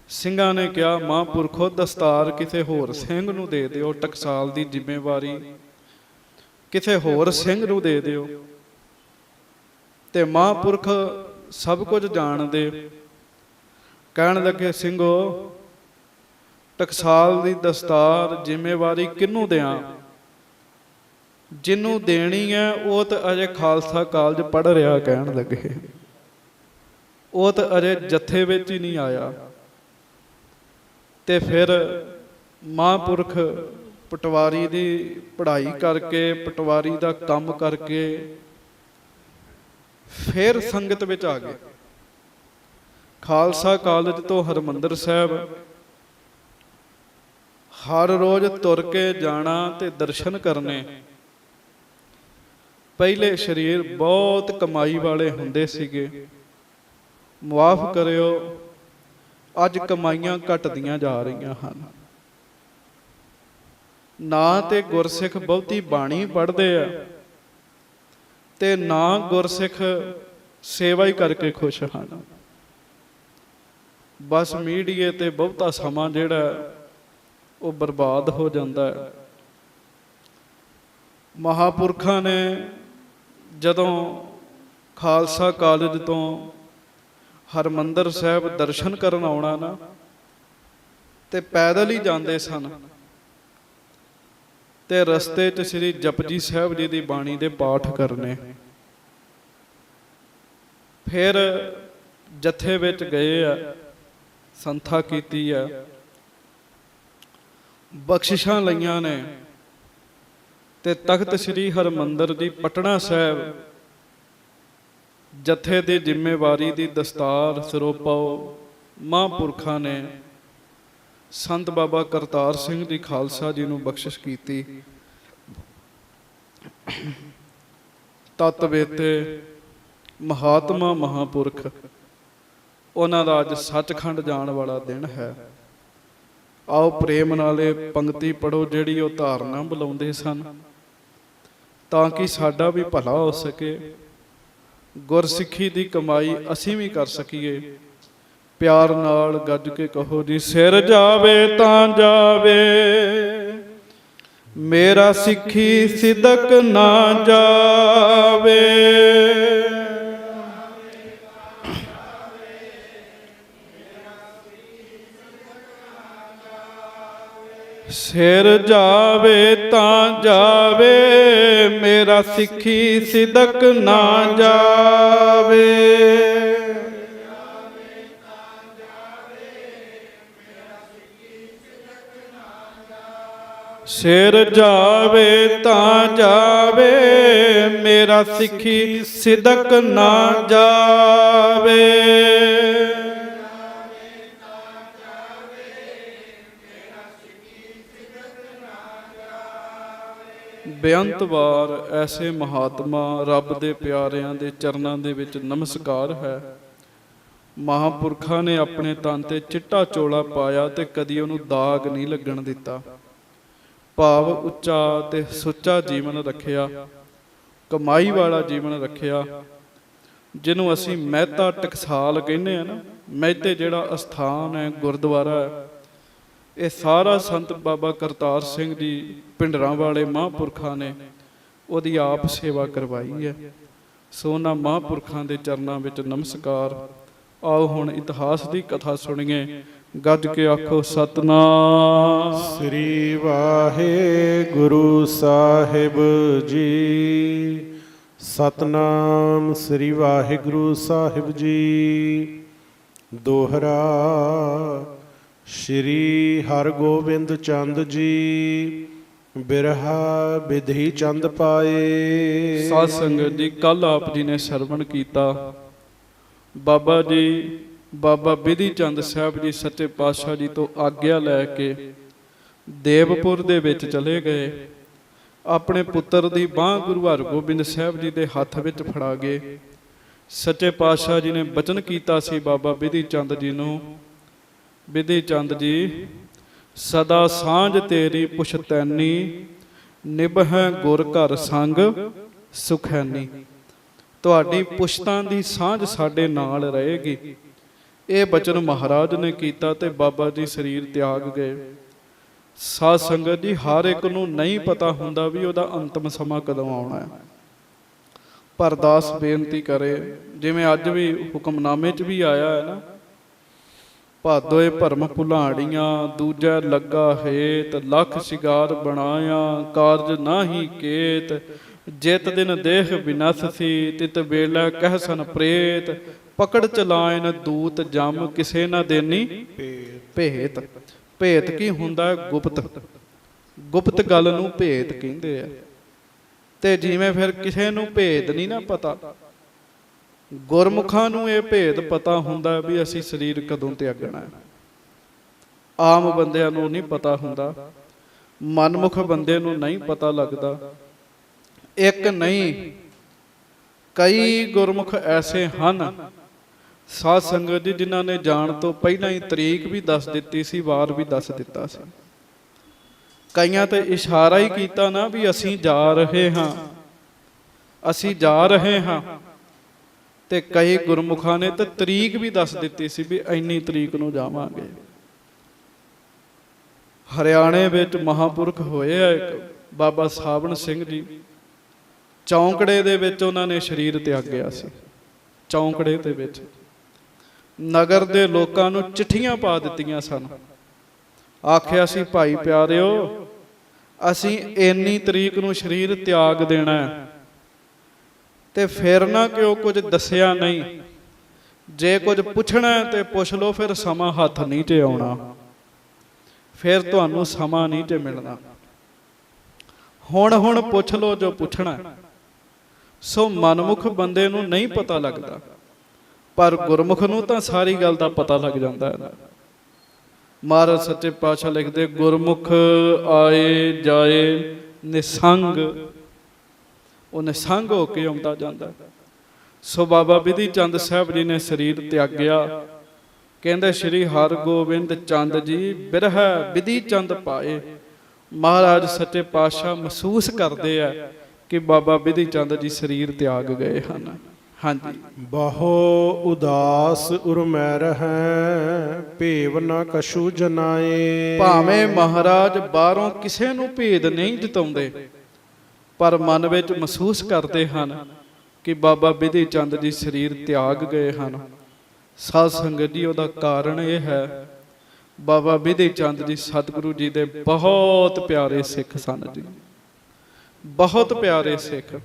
ਸਿੰਘਾਂ ਨੇ ਕਿਹਾ, ਮਹਾਂਪੁਰਖੋ ਦਸਤਾਰ ਕਿਸੇ ਹੋਰ ਸਿੰਘ ਨੂੰ ਦੇ ਦਿਓ, ਟਕਸਾਲ ਦੀ ਜ਼ਿੰਮੇਵਾਰੀ ਕਿਸੇ ਹੋਰ ਸਿੰਘ ਨੂੰ ਦੇ ਦਿਓ। ਤੇ ਮਹਾਂਪੁਰਖ ਸਭ ਕੁਝ ਜਾਣਦੇ, ਕਹਿਣ ਲੱਗੇ, ਸਿੰਘੋ ਟਕਸਾਲ ਦੀ ਦਸਤਾਰ ਜ਼ਿੰਮੇਵਾਰੀ ਕਿਹਨੂੰ ਦਿਆਂ? ਜਿਹਨੂੰ ਦੇਣੀ ਹੈ ਉਹ ਤਾਂ ਅਜੇ ਖਾਲਸਾ ਕਾਲਜ ਪੜ੍ਹ ਰਿਹਾ। ਕਹਿਣ ਲੱਗੇ, ਉਹ ਤਾਂ ਅਜੇ ਜੱਥੇ ਵਿੱਚ ਹੀ ਨਹੀਂ ਆਇਆ। ਤੇ ਫਿਰ ਮਹਾਂਪੁਰਖ ਪਟਵਾਰੀ ਦੀ ਪੜ੍ਹਾਈ ਕਰਕੇ, ਪਟਵਾਰੀ ਦਾ ਕੰਮ ਕਰਕੇ ਫਿਰ ਸੰਗਤ ਵਿੱਚ ਆ ਗਏ। ਖਾਲਸਾ ਕਾਲਜ ਤੋਂ ਹਰਿਮੰਦਰ ਸਾਹਿਬ ਹਰ ਰੋਜ਼ ਤੁਰ ਕੇ ਜਾਣਾ ਤੇ ਦਰਸ਼ਨ ਕਰਨੇ। ਪਹਿਲੇ ਸਰੀਰ ਬਹੁਤ ਕਮਾਈ ਵਾਲੇ ਹੁੰਦੇ ਸੀਗੇ, ਮੁਆਫ ਕਰਿਓ, ਅੱਜ ਕਮਾਈਆਂ ਘਟਦੀਆਂ ਜਾ ਰਹੀਆਂ ਹਨ। ਨਾ ਤੇ ਗੁਰਸਿੱਖ ਬਹੁਤੀ ਬਾਣੀ ਪੜ੍ਹਦੇ ਆ ਤੇ ਨਾ ਗੁਰਸਿੱਖ ਸੇਵਾ ਹੀ ਕਰਕੇ ਖੁਸ਼ ਹਨ। ਬਸ ਮੀਡੀਏ ਤੇ ਬਹੁਤਾ ਸਮਾਂ ਜਿਹੜਾ ਉਹ ਬਰਬਾਦ ਹੋ ਜਾਂਦਾ ਹੈ। ਮਹਾਂਪੁਰਖਾਂ ਨੇ ਜਦੋਂ ਖਾਲਸਾ ਕਾਲਜ ਤੋਂ ਹਰਿਮੰਦਰ ਸਾਹਿਬ ਦਰਸ਼ਨ ਕਰਨ ਆਉਣਾ ਨਾ, ਤੇ ਪੈਦਲ ਹੀ ਜਾਂਦੇ ਸਨ, ਤੇ ਰਸਤੇ 'ਚ ਸ੍ਰੀ ਜਪਜੀ ਸਾਹਿਬ ਜੀ ਦੀ ਬਾਣੀ ਦੇ ਪਾਠ ਕਰਨੇ। ਫਿਰ ਜਥੇ ਵਿੱਚ ਗਏ ਆ, ਸੰਥਾ ਕੀਤੀ ਆ, ਬਖਸ਼ਿਸ਼ਾਂ ਲਈਆਂ ਨੇ, ਤੇ ਤਖਤ ਸ੍ਰੀ ਹਰਿਮੰਦਰ ਦੀ ਪਟਨਾ ਸਾਹਿਬ ਜਥੇ ਦੀ ਜ਼ਿੰਮੇਵਾਰੀ ਦੀ ਦਸਤਾਰ ਸਰੋਪਾਓ ਮਹਾਂਪੁਰਖਾਂ ਨੇ ਸੰਤ ਬਾਬਾ ਕਰਤਾਰ ਸਿੰਘ ਜੀ ਖਾਲਸਾ ਜੀ ਨੂੰ ਬਖਸ਼ਿਸ਼ ਕੀਤੀ। ਤਤ ਵੇਤੇ ਮਹਾਤਮਾ ਮਹਾਂਪੁਰਖ, ਉਹਨਾਂ ਦਾ ਅੱਜ ਸੱਚਖੰਡ ਜਾਣ ਵਾਲਾ ਦਿਨ ਹੈ। ਆਓ ਪ੍ਰੇਮ ਨਾਲੇ ਪੰਕਤੀ ਪੜੋ ਜਿਹੜੀ ਉਹ ਧਾਰਨਾ ਬੁਲਾਉਂਦੇ ਸਨ, ਤਾਂ ਕਿ ਸਾਡਾ ਵੀ ਭਲਾ ਹੋ ਸਕੇ, ਗੁਰਸਿੱਖੀ ਦੀ ਕਮਾਈ ਅਸੀਂ ਵੀ ਕਰ ਸਕੀਏ। ਪਿਆਰ ਨਾਲ ਗੱਜ ਕੇ ਕਹੋ ਜੀ, ਸਿਰ ਜਾਵੇ ਤਾਂ ਜਾਵੇ, ਮੇਰਾ ਸਿੱਖੀ ਸਿਦਕ ਨਾ ਜਾਵੇ। ਸਿਰ ਜਾਵੇ ਤਾਂ ਜਾਵੇ, ਮੇਰਾ ਸਿੱਖੀ ਸਿਦਕ ਨਾ ਜਾਵੇ। ਸਿਰ ਜਾਵੇ ਤਾਂ ਜਾਵੇ, ਮੇਰਾ ਸਿੱਖੀ ਸਿਦਕ ਨਾ ਜਾਵੇ। ਬੇਅੰਤ ਵਾਰ ਐਸੇ ਮਹਾਤਮਾ ਰੱਬ ਦੇ ਪਿਆਰਿਆਂ ਦੇ ਚਰਨਾਂ ਦੇ ਵਿੱਚ ਨਮਸਕਾਰ ਹੈ। ਮਹਾਂਪੁਰਖਾਂ ਨੇ ਆਪਣੇ ਤਨ ਤੇ ਚਿੱਟਾ ਚੋਲਾ ਪਾਇਆ ਤੇ ਕਦੀ ਉਹਨੂੰ ਦਾਗ ਨਹੀਂ ਲੱਗਣ ਦਿੱਤਾ। ਭਾਵ ਉੱਚਾ ਤੇ ਸੁੱਚਾ ਜੀਵਨ ਰੱਖਿਆ, ਕਮਾਈ ਵਾਲਾ ਜੀਵਨ ਰੱਖਿਆ, ਜਿਹਨੂੰ ਅਸੀਂ ਮਹਿਤਾ ਟਕਸਾਲ ਕਹਿੰਦੇ ਆ ਨਾ। ਮਹਿਤੇ ਜਿਹੜਾ ਅਸਥਾਨ ਹੈ, ਗੁਰਦੁਆਰਾ ਹੈ, ਇਹ ਸਾਰਾ ਸੰਤ ਬਾਬਾ ਕਰਤਾਰ ਸਿੰਘ ਜੀ ਪਿੰਡਰਾਂ ਵਾਲੇ ਮਹਾਂਪੁਰਖਾਂ ਨੇ ਉਹਦੀ ਆਪ ਸੇਵਾ ਕਰਵਾਈ ਹੈ। ਸੋ ਉਹਨਾਂ ਮਹਾਂਪੁਰਖਾਂ ਦੇ ਚਰਨਾਂ ਵਿੱਚ ਨਮਸਕਾਰ। ਆਓ ਹੁਣ ਇਤਿਹਾਸ ਦੀ ਕਥਾ ਸੁਣੀਏ। ਗੱਜ ਕੇ ਆਖੋ ਸਤਿਨਾਮ ਸ੍ਰੀ ਵਾਹਿਗੁਰੂ ਸਾਹਿਬ ਜੀ। ਸਤਿਨਾਮ ਸ੍ਰੀ ਵਾਹਿਗੁਰੂ ਸਾਹਿਬ ਜੀ। ਦੋਹਰਾ ਸ਼੍ਰੀ ਹਰਗੋਬਿੰਦ ਚੰਦ ਜੀ ਬਿਰਹਾ ਬਿਧੀ ਚੰਦ ਪਾਏ। ਸਾਧ ਸੰਗਤ ਜੀ, ਕੱਲ ਆਪ ਜੀ ਨੇ ਸਰਵਣ ਕੀਤਾ, ਬਾਬਾ ਜੀ ਬਾਬਾ ਬਿਧੀ ਚੰਦ ਸਾਹਿਬ ਜੀ ਸੱਚੇ ਪਾਤਸ਼ਾਹ ਜੀ ਤੋਂ ਆਗਿਆ ਲੈ ਕੇ ਦੇਵਪੁਰ ਦੇ ਵਿੱਚ ਚਲੇ ਗਏ। ਆਪਣੇ ਪੁੱਤਰ ਦੀ ਬਾਂਹ ਗੁਰੂ ਹਰਗੋਬਿੰਦ ਸਾਹਿਬ ਜੀ ਦੇ ਹੱਥ ਵਿੱਚ ਫੜਾ ਗਏ। ਸੱਚੇ ਪਾਤਸ਼ਾਹ ਜੀ ਨੇ ਬਚਨ ਕੀਤਾ ਸੀ ਬਾਬਾ ਬਿਧੀ ਚੰਦ ਜੀ ਨੂੰ, ਬਿਧੀ ਚੰਦ ਜੀ ਸਦਾ ਸਾਂਝ ਤੇਰੀ ਪੁਛਤੈਨੀ, ਨਿਭੈ ਗੁਰ ਘਰ ਸੰਗ ਸੁਖੈਨੀ। ਤੁਹਾਡੀ ਪੁਸ਼ਤਾਂ ਦੀ ਸਾਂਝ ਸਾਡੇ ਨਾਲ ਰਹੇਗੀ। ਇਹ ਬਚਨ ਮਹਾਰਾਜ ਨੇ ਕੀਤਾ ਤੇ ਬਾਬਾ ਜੀ ਸਰੀਰ ਤਿਆਗ ਗਏ। ਸਾਧ ਸੰਗਤ ਜੀ, ਹਰ ਇੱਕ ਨੂੰ ਨਹੀਂ ਪਤਾ ਹੁੰਦਾ ਵੀ ਉਹਦਾ ਅੰਤਮ ਸਮਾਂ ਕਦੋਂ ਆਉਣਾ ਹੈ। ਪਰ ਦਾਸ ਬੇਨਤੀ ਕਰੇ, ਜਿਵੇਂ ਅੱਜ ਵੀ ਹੁਕਮਨਾਮੇ 'ਚ ਵੀ ਆਇਆ ਹੈ ਨਾ, ਭਾਦੋਏ ਭਰਮ ਭੁਲਾੜੀਆਂ, ਦੂਜਾ ਲੱਗਾ ਹੇਤ, ਲੱਖ ਸ਼ਿਗਾਰ ਬਣਾਇਆ, ਕਾਰਜ ਨਾਹੀ ਕੇਤ, ਜਿਤ ਦਿਨ ਦੇਹ ਵਿਨਸਸੀ, ਤਿਤ ਵੇਲੇ ਕਹਿ ਸਨ ਪ੍ਰੇਤ, ਪਕੜ ਚਲਾਇਨ ਦੂਤ ਜਮ, ਕਿਸੇ ਨਾ ਦੇਨੀ ਭੇਤ। ਭੇਤ ਕੀ ਹੁੰਦਾ ਹੈ? ਗੁਪਤ। ਗੁਪਤ ਗੱਲ ਨੂੰ ਭੇਤ ਕਹਿੰਦੇ ਆ। ਤੇ ਜਿਵੇਂ ਫਿਰ ਕਿਸੇ ਨੂੰ ਭੇਦ ਨਹੀਂ ਨਾ ਪਤਾ, ਗੁਰਮੁਖਾਂ ਨੂੰ ਇਹ ਭੇਦ ਪਤਾ ਹੁੰਦਾ ਵੀ ਅਸੀਂ ਸਰੀਰ ਕਦੋਂ ਤਿਆਗਣਾ ਹੈ। ਆਮ ਬੰਦਿਆਂ ਨੂੰ ਨਹੀਂ ਪਤਾ ਹੁੰਦਾ, ਮਨਮੁਖ ਬੰਦੇ ਨੂੰ ਨਹੀਂ ਪਤਾ ਲੱਗਦਾ। ਇੱਕ ਨਹੀਂ, ਕਈ ਗੁਰਮੁਖ ਐਸੇ ਹਨ ਸਾਧ ਸੰਗਤ ਜੀ, ਜਿਨ੍ਹਾਂ ਨੇ ਜਾਣ ਤੋਂ ਪਹਿਲਾਂ ਹੀ ਤਰੀਕ ਵੀ ਦੱਸ ਦਿੱਤੀ ਸੀ, ਵਾਰ ਵੀ ਦੱਸ ਦਿੱਤਾ ਸੀ। ਕਈਆਂ ਤੇ ਇਸ਼ਾਰਾ ਹੀ ਕੀਤਾ ਨਾ ਵੀ ਅਸੀਂ ਜਾ ਰਹੇ ਹਾਂ, ਅਸੀਂ ਜਾ ਰਹੇ ਹਾਂ। ਤੇ ਕਈ ਗੁਰਮੁਖਾਂ ਨੇ ਤਾਂ ਤਰੀਕ ਵੀ ਦੱਸ ਦਿੱਤੀ ਸੀ ਵੀ ਇੰਨੀ ਤਰੀਕ ਨੂੰ ਜਾਵਾਂਗੇ। ਹਰਿਆਣੇ ਵਿੱਚ ਮਹਾਂਪੁਰਖ ਹੋਏ ਆ ਇੱਕ ਬਾਬਾ ਸਾਬਣ ਸਿੰਘ ਜੀ, ਚੌਂਕੜੇ ਦੇ ਵਿੱਚ ਉਹਨਾਂ ਨੇ ਸਰੀਰ ਤਿਆਗਿਆ ਸੀ। ਚੌਂਕੜੇ ਦੇ ਵਿੱਚ ਨਗਰ ਦੇ ਲੋਕਾਂ ਨੂੰ ਚਿੱਠੀਆਂ ਪਾ ਦਿੱਤੀਆਂ ਸਨ, ਆਖਿਆ ਸੀ ਭਾਈ ਪਿਆਰਿਓ ਅਸੀਂ ਇੰਨੀ ਤਰੀਕ ਨੂੰ ਸਰੀਰ ਤਿਆਗ ਦੇਣਾ ਤੇ ਫਿਰ ਨਾ ਕਿਉਂ ਕੁਝ ਦੱਸਿਆ ਨਹੀਂ, ਜੇ ਕੁਝ ਪੁੱਛਣਾ ਤੇ ਪੁੱਛ ਲਓ, ਫਿਰ ਸਮਾਂ ਹੱਥ ਨਹੀਂ ਤੇ ਆਉਣਾ, ਫਿਰ ਤੁਹਾਨੂੰ ਸਮਾਂ ਨਹੀਂ ਤੇ ਮਿਲਣਾ। ਹੁਣ ਪੁੱਛ ਲਓ ਜੋ ਪੁੱਛਣਾ। ਸੋ ਮਨਮੁਖ ਬੰਦੇ ਨੂੰ ਨਹੀਂ ਪਤਾ ਲੱਗਦਾ, ਪਰ ਗੁਰਮੁਖ ਨੂੰ ਤਾਂ ਸਾਰੀ ਗੱਲ ਦਾ ਪਤਾ ਲੱਗ ਜਾਂਦਾ ਹੈ। ਮਹਾਰਾਜ ਸੱਚੇ ਪਾਤਸ਼ਾਹ ਲਿਖਦੇ, ਗੁਰਮੁਖ ਆਏ ਜਾਏ ਨਿਸੰਗ, ਉਹ ਨਿਸੰਗ ਹੋ ਕੇ ਆਉਂਦਾ ਜਾਂਦਾ। ਸੋ ਬਾਬਾ ਬਿਧੀ ਚੰਦ ਸਾਹਿਬ ਜੀ ਨੇ ਸਰੀਰ ਤਿਆਗਿਆ। ਕਹਿੰਦੇ ਸ਼੍ਰੀ ਹਰਗੋਬਿੰਦ ਚੰਦ ਜੀ ਬਿਰਹਿ ਬਿਧੀ ਚੰਦ ਪਾਏ। ਮਹਾਰਾਜ ਸੱਚੇ ਪਾਤਸ਼ਾਹ ਮਹਿਸੂਸ ਕਰਦੇ ਆ ਕਿ ਬਾਬਾ ਬਿਧੀ ਚੰਦ ਜੀ ਸਰੀਰ ਤਿਆਗ ਗਏ ਹਨ। ਹਾਂਜੀ। ਬਹੁ ਉਦਾਸ ਉਰਮੈ ਰਹੈ, ਭੇਵ ਨਾ ਕਛੂ ਜਨਾਏ। ਭਾਵੇਂ ਮਹਾਰਾਜ ਬਾਹਰੋਂ ਕਿਸੇ ਨੂੰ ਭੇਦ ਨਹੀਂ ਜਤਾਉਂਦੇ, ਪਰ ਮਨ ਵਿੱਚ ਮਹਿਸੂਸ ਕਰਦੇ ਹਨ ਕਿ ਬਾਬਾ ਬਿਧੀ ਚੰਦ ਜੀ ਸਰੀਰ ਤਿਆਗ ਗਏ ਹਨ। ਸਾਧ ਸੰਗਤ ਜੀ, ਉਹਦਾ ਕਾਰਨ ਇਹ ਹੈ, ਬਾਬਾ ਬਿਧੀ ਚੰਦ ਜੀ ਸਤਿਗੁਰੂ ਜੀ ਦੇ ਬਹੁਤ ਪਿਆਰੇ ਸਿੱਖ ਸਨ ਜੀ, ਬਹੁਤ ਪਿਆਰੇ ਸਿੱਖ।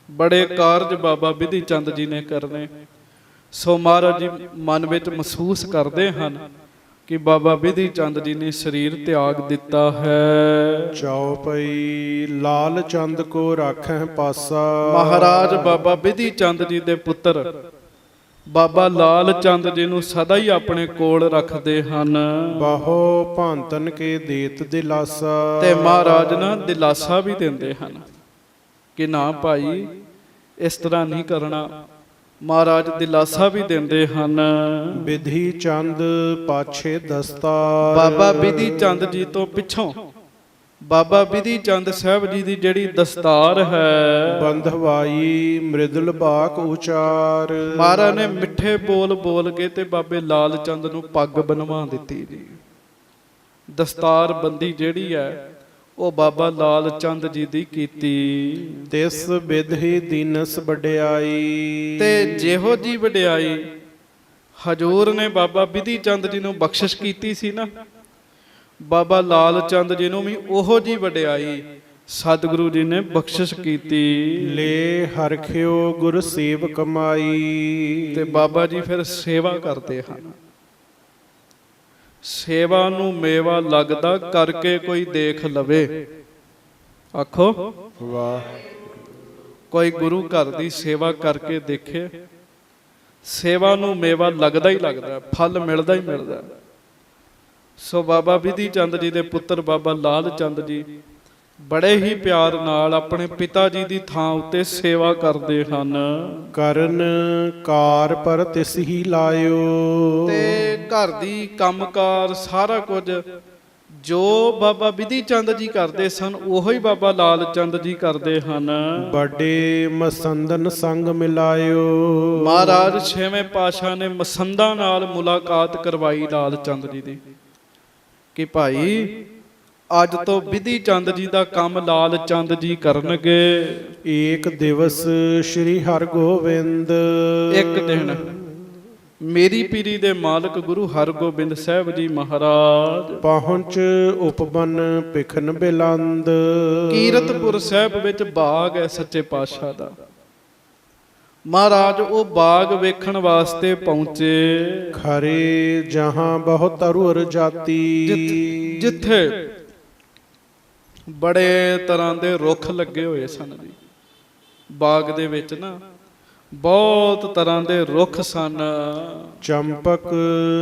ਬੜੇ ਕਾਰਜ ਬਾਬਾ ਬਿਧੀ ਚੰਦ ਜੀ ਨੇ ਕਰਨੇ। ਸੋ ਮਹਾਰਾਜ ਜੀ ਮਨ ਵਿੱਚ ਮਹਿਸੂਸ ਕਰਦੇ ਹਨ ਕਿ ਬਾਬਾ ਬਿਧੀ ਚੰਦ ਜੀ ਨੇ ਸਰੀਰ ਤਿਆਗ ਦਿੱਤਾ ਹੈ। ਚੌਪਈ ਲਾਲ ਚੰਦ ਕੋ ਰਾਖੈ ਪਾਸਾ। ਮਹਾਰਾਜ ਬਾਬਾ ਬਿਧੀ ਚੰਦ ਜੀ ਦੇ ਪੁੱਤਰ ਬਾਬਾ ਲਾਲ ਚੰਦ ਜੀ ਨੂੰ ਸਦਾ ਹੀ ਆਪਣੇ ਕੋਲ ਰੱਖਦੇ ਹਨ। ਬਹੁ ਭਾਂਤਨ ਕੇ ਦੇਤ ਦਿਲਾਸਾ। ਤੇ ਮਹਾਰਾਜ ਨਾ ਦਿਲਾਸਾ ਵੀ ਦਿੰਦੇ ਹਨ ਕਿ ਨਾ ਭਾਈ ਇਸ ਤਰ੍ਹਾਂ ਨਹੀਂ ਕਰਨਾ। ਮਹਾਰਾਜ ਦਿਲਾਸਾ ਵੀ ਦਿੰਦੇ ਹਨ। ਬਿਧੀ ਚੰਦ ਪਾਛੇ ਦਸਤਾਰ। ਬਾਬਾ ਬਿਧੀ ਚੰਦ ਜੀ ਤੋਂ ਪਿੱਛੋਂ ਬਾਬਾ ਬਿਧੀ ਚੰਦ ਸਾਹਿਬ ਜੀ ਦੀ ਜਿਹੜੀ ਦਸਤਾਰ ਹੈ, ਬੰਧਵਾਈ ਮ੍ਰਿਦਲ ਬਾਕ ਉਚਾਰ। ਮਹਾਰਾਜ ਨੇ ਮਿੱਠੇ ਬੋਲ ਬੋਲ ਕੇ ਤੇ ਬਾਬੇ ਲਾਲ ਚੰਦ ਨੂੰ ਪੱਗ ਬਣਵਾ ਦਿੱਤੀ ਜੀ। ਦਸਤਾਰ ਬੰਦੀ ਜਿਹੜੀ ਹੈ ਉਹ ਬਾਬਾ ਲਾਲ ਚੰਦ ਜੀ ਦੀ ਕੀਤੀ। ਤਿਸ ਬਿਧੀ ਦੀਨਸ ਵਡਿਆਈ। ਤੇ ਜਿਹੋ ਜੀ ਵਡਿਆਈ ਹਜੂਰ ਨੇ ਬਾਬਾ ਬਿਧੀ ਚੰਦ ਜੀ ਨੂੰ ਬਖਸ਼ਿਸ਼ ਕੀਤੀ ਸੀ ਨਾ, ਬਾਬਾ ਲਾਲ ਚੰਦ ਜੀ ਨੂੰ ਵੀ ਉਹੋ ਜੀ ਵਡਿਆਈ ਸਤਿਗੁਰੂ ਜੀ ਨੇ ਬਖਸ਼ਿਸ਼ ਕੀਤੀ। ਲੈ ਹਰਖਿਓ ਗੁਰ ਸੇਵ ਕਮਾਈ। ਤੇ ਬਾਬਾ ਜੀ ਫਿਰ ਸੇਵਾ ਕਰਦੇ ਹਨ। ਸੇਵਾ ਨੂੰ ਮੇਵਾ ਲੱਗਦਾ ਕਰਕੇ ਕੋਈ ਦੇਖ ਲਵੇ। ਆਖੋ ਵਾਹ। ਕੋਈ ਗੁਰੂ ਘਰ ਦੀ ਸੇਵਾ ਕਰਕੇ ਦੇਖੇ, ਸੇਵਾ ਨੂੰ ਮੇਵਾ ਲੱਗਦਾ ਹੀ ਲੱਗਦਾ, ਫਲ ਮਿਲਦਾ ਹੀ ਮਿਲਦਾ। ਸੋ ਬਾਬਾ ਬਿਧੀ ਚੰਦ ਜੀ ਦੇ ਪੁੱਤਰ ਬਾਬਾ ਲਾਲ ਚੰਦ ਜੀ ਬੜੇ ਹੀ ਪਿਆਰ ਨਾਲ ਆਪਣੇ ਪਿਤਾ ਜੀ ਦੀ ਥਾਂ ਉੱਤੇ ਸੇਵਾ ਕਰਦੇ ਹਨ। ਕਰਨ ਕਾਰ ਪਰ ਤਿਸ ਹੀ ਲਾਇਓ। ਤੇ ਘਰ ਦੀ ਕੰਮਕਾਰ ਸਾਰਾ ਕੁਝ ਜੋ ਬਾਬਾ ਬਿਧੀ ਚੰਦ ਜੀ ਕਰਦੇ ਸਨ, ਉਹੋ ਹੀ ਬਾਬਾ ਲਾਲ ਚੰਦ ਜੀ ਕਰਦੇ ਹਨ। ਵੱਡੇ ਮਸੰਦਨ ਸੰਗ ਮਿਲਾਇਓ। ਮਹਾਰਾਜ ਛੇਵੇਂ ਪਾਤਸ਼ਾਹ ਨੇ ਮਸੰਦਾਂ ਨਾਲ ਮੁਲਾਕਾਤ ਕਰਵਾਈ ਲਾਲ ਚੰਦ ਜੀ ਦੀ ਕਿ ਭਾਈ ਅੱਜ ਤੋਂ ਬਿਧੀ ਚੰਦ ਜੀ ਦਾ ਕੰਮ ਲਾਲ ਚੰਦ ਜੀ ਕਰਨਗੇ। ਏਕ ਦਿਵਸ ਸ੍ਰੀ ਹਰਗੋਬਿੰਦ। ਇੱਕ ਦਿਨ ਮੇਰੀ ਪੀਰੀ ਦੇ ਮਾਲਕ ਗੁਰੂ ਹਰਗੋਬਿੰਦ ਸਾਹਿਬ ਜੀ ਮਹਾਰਾਜ ਪਹੁੰਚ ਉਪਬਨ ਪਿਖਨ ਬਿਲੰਦ। ਕੀਰਤਪੁਰ ਸਾਹਿਬ ਵਿੱਚ ਬਾਗ ਹੈ ਸੱਚੇ ਪਾਤਸ਼ਾਹ ਦਾ। ਮਹਾਰਾਜ ਉਹ ਬਾਗ ਵੇਖਣ ਵਾਸਤੇ ਪਹੁੰਚੇ। ਖਰੇ ਜਹਾਂ ਬਹੁਤ ਅਰੁਰ ਜਾਤੀ। ਜਿੱਥੇ ਬੜੇ ਤਰ੍ਹਾਂ ਦੇ ਰੁੱਖ ਲੱਗੇ ਹੋਏ ਸਨ ਜੀ। ਬਾਗ ਦੇ ਵਿੱਚ ਨਾ ਬਹੁਤ ਤਰ੍ਹਾਂ ਦੇ ਰੁੱਖ ਸਨ। ਚੰਪਕ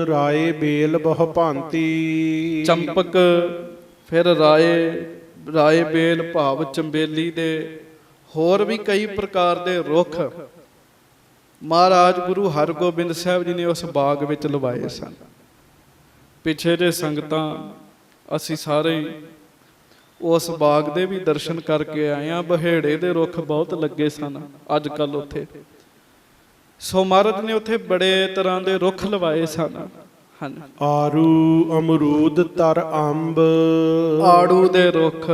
ਰਾਏ ਬੇਲ ਬਹੁ ਭਾਂਤੀ। ਚੰਪਕ, ਫਿਰ ਰਾਏ ਬੇਲ ਭਾਵ ਚੰਬੇਲੀ ਦੇ ਹੋਰ ਵੀ ਕਈ ਪ੍ਰਕਾਰ ਦੇ ਰੁੱਖ ਮਹਾਰਾਜ ਗੁਰੂ ਹਰਗੋਬਿੰਦ ਸਾਹਿਬ ਜੀ ਨੇ ਉਸ ਬਾਗ ਵਿੱਚ ਲਵਾਏ ਸਨ। ਪਿੱਛੇ ਜੇ ਸੰਗਤਾਂ ਅਸੀਂ ਸਾਰੇ ਉਸ ਬਾਗ ਦੇ ਵੀ ਦਰਸ਼ਨ ਕਰਕੇ ਆਏ ਆ। ਬਹੇੜੇ ਦੇ ਰੁੱਖ ਬਹੁਤ ਲੱਗੇ ਸਨ ਅੱਜ ਕੱਲ ਉੱਥੇ। ਸੋ ਮਹਾਰਾਜ ਨੇ ਉੱਥੇ ਬੜੇ ਤਰ੍ਹਾਂ ਦੇ ਰੁੱਖ ਲਵਾਏ ਸਨ। ਹਨ ਆਰੂ ਅਮਰੂਦ ਤਰ ਅੰਬ, ਆੜੂ ਦੇ ਰੁੱਖ,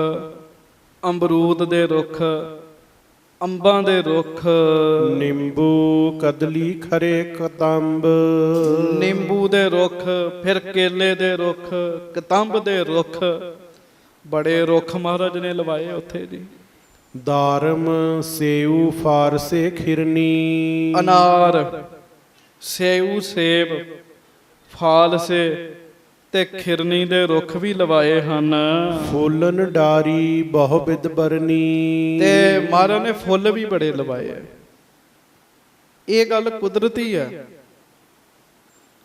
ਅਮਰੂਦ ਦੇ ਰੁੱਖ, ਅੰਬਾਂ ਦੇ ਰੁੱਖ, ਨਿੰਬੂ ਕਦਲੀ ਖਰੇ ਕਤੰਬ, ਨਿੰਬੂ ਦੇ ਰੁੱਖ, ਫਿਰ ਕੇਲੇ ਦੇ ਰੁੱਖ, ਕਤੰਬ ਦੇ ਰੁੱਖ, ਬੜੇ ਰੁੱਖ ਮਹਾਰਾਜ ਨੇ ਲਵਾਏ ਉੱਥੇ ਜੀ। ਦਾਰਮ ਸੇਊ ਫਾਰਸੇ ਖਿਰਨੀ, ਅਨਾਰ, ਸੇਊ, ਸੇਬ, ਫਾਲਸੇ ਤੇ ਖਿਰਨੀ ਦੇ ਰੁੱਖ ਵੀ ਲਵਾਏ ਹਨ। ਫੁੱਲਨ ਡਾਰੀ ਬਹੁ ਬਿਦ ਬਰਨੀ, ਤੇ ਮਹਾਰਾਜ ਨੇ ਫੁੱਲ ਵੀ ਬੜੇ ਲਵਾਏ ਆ। ਇਹ ਗੱਲ ਕੁਦਰਤੀ ਹੈ।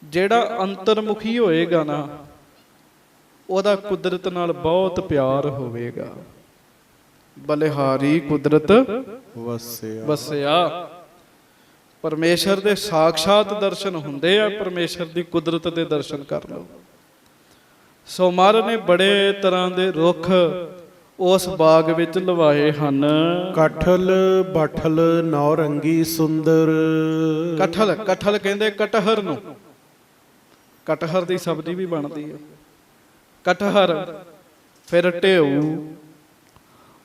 ਜਿਹੜਾ ਅੰਤਰਮੁਖੀ ਹੋਏਗਾ ਨਾ, ਉਹਦਾ ਕੁਦਰਤ ਨਾਲ ਬਹੁਤ ਪਿਆਰ ਹੋਵੇਗਾ। ਬਲਿਹਾਰੀ ਕੁਦਰਤ ਵਸਿਆ। ਪਰਮੇਸ਼ਰ ਦੇ ਸਾਖਸ਼ਾਤ ਦਰਸ਼ਨ ਹੁੰਦੇ ਆ, ਪਰਮੇਸ਼ਰ ਦੀ ਕੁਦਰਤ ਦੇ ਦਰਸ਼ਨ ਕਰ ਲਓ। ਸੋ ਮਹਾਰਾਜ ਨੇ ਬੜੇ ਤਰ੍ਹਾਂ ਦੇ ਰੁੱਖ ਉਸ ਬਾਗ ਵਿੱਚ ਲਵਾਏ ਹਨ। ਕਠਲ ਬਠਲ ਨੌਰੰਗੀ ਸੁੰਦਰ, ਕਠਲ, ਕਠਲ ਕਹਿੰਦੇ ਕਟਹਰ ਨੂੰ। ਕਟਹਰ ਦੀ ਸਬਜ਼ੀ ਵੀ ਬਣਦੀ ਹੈ। ਕਟਹਰ, ਫਿਰ ਢੇਊ।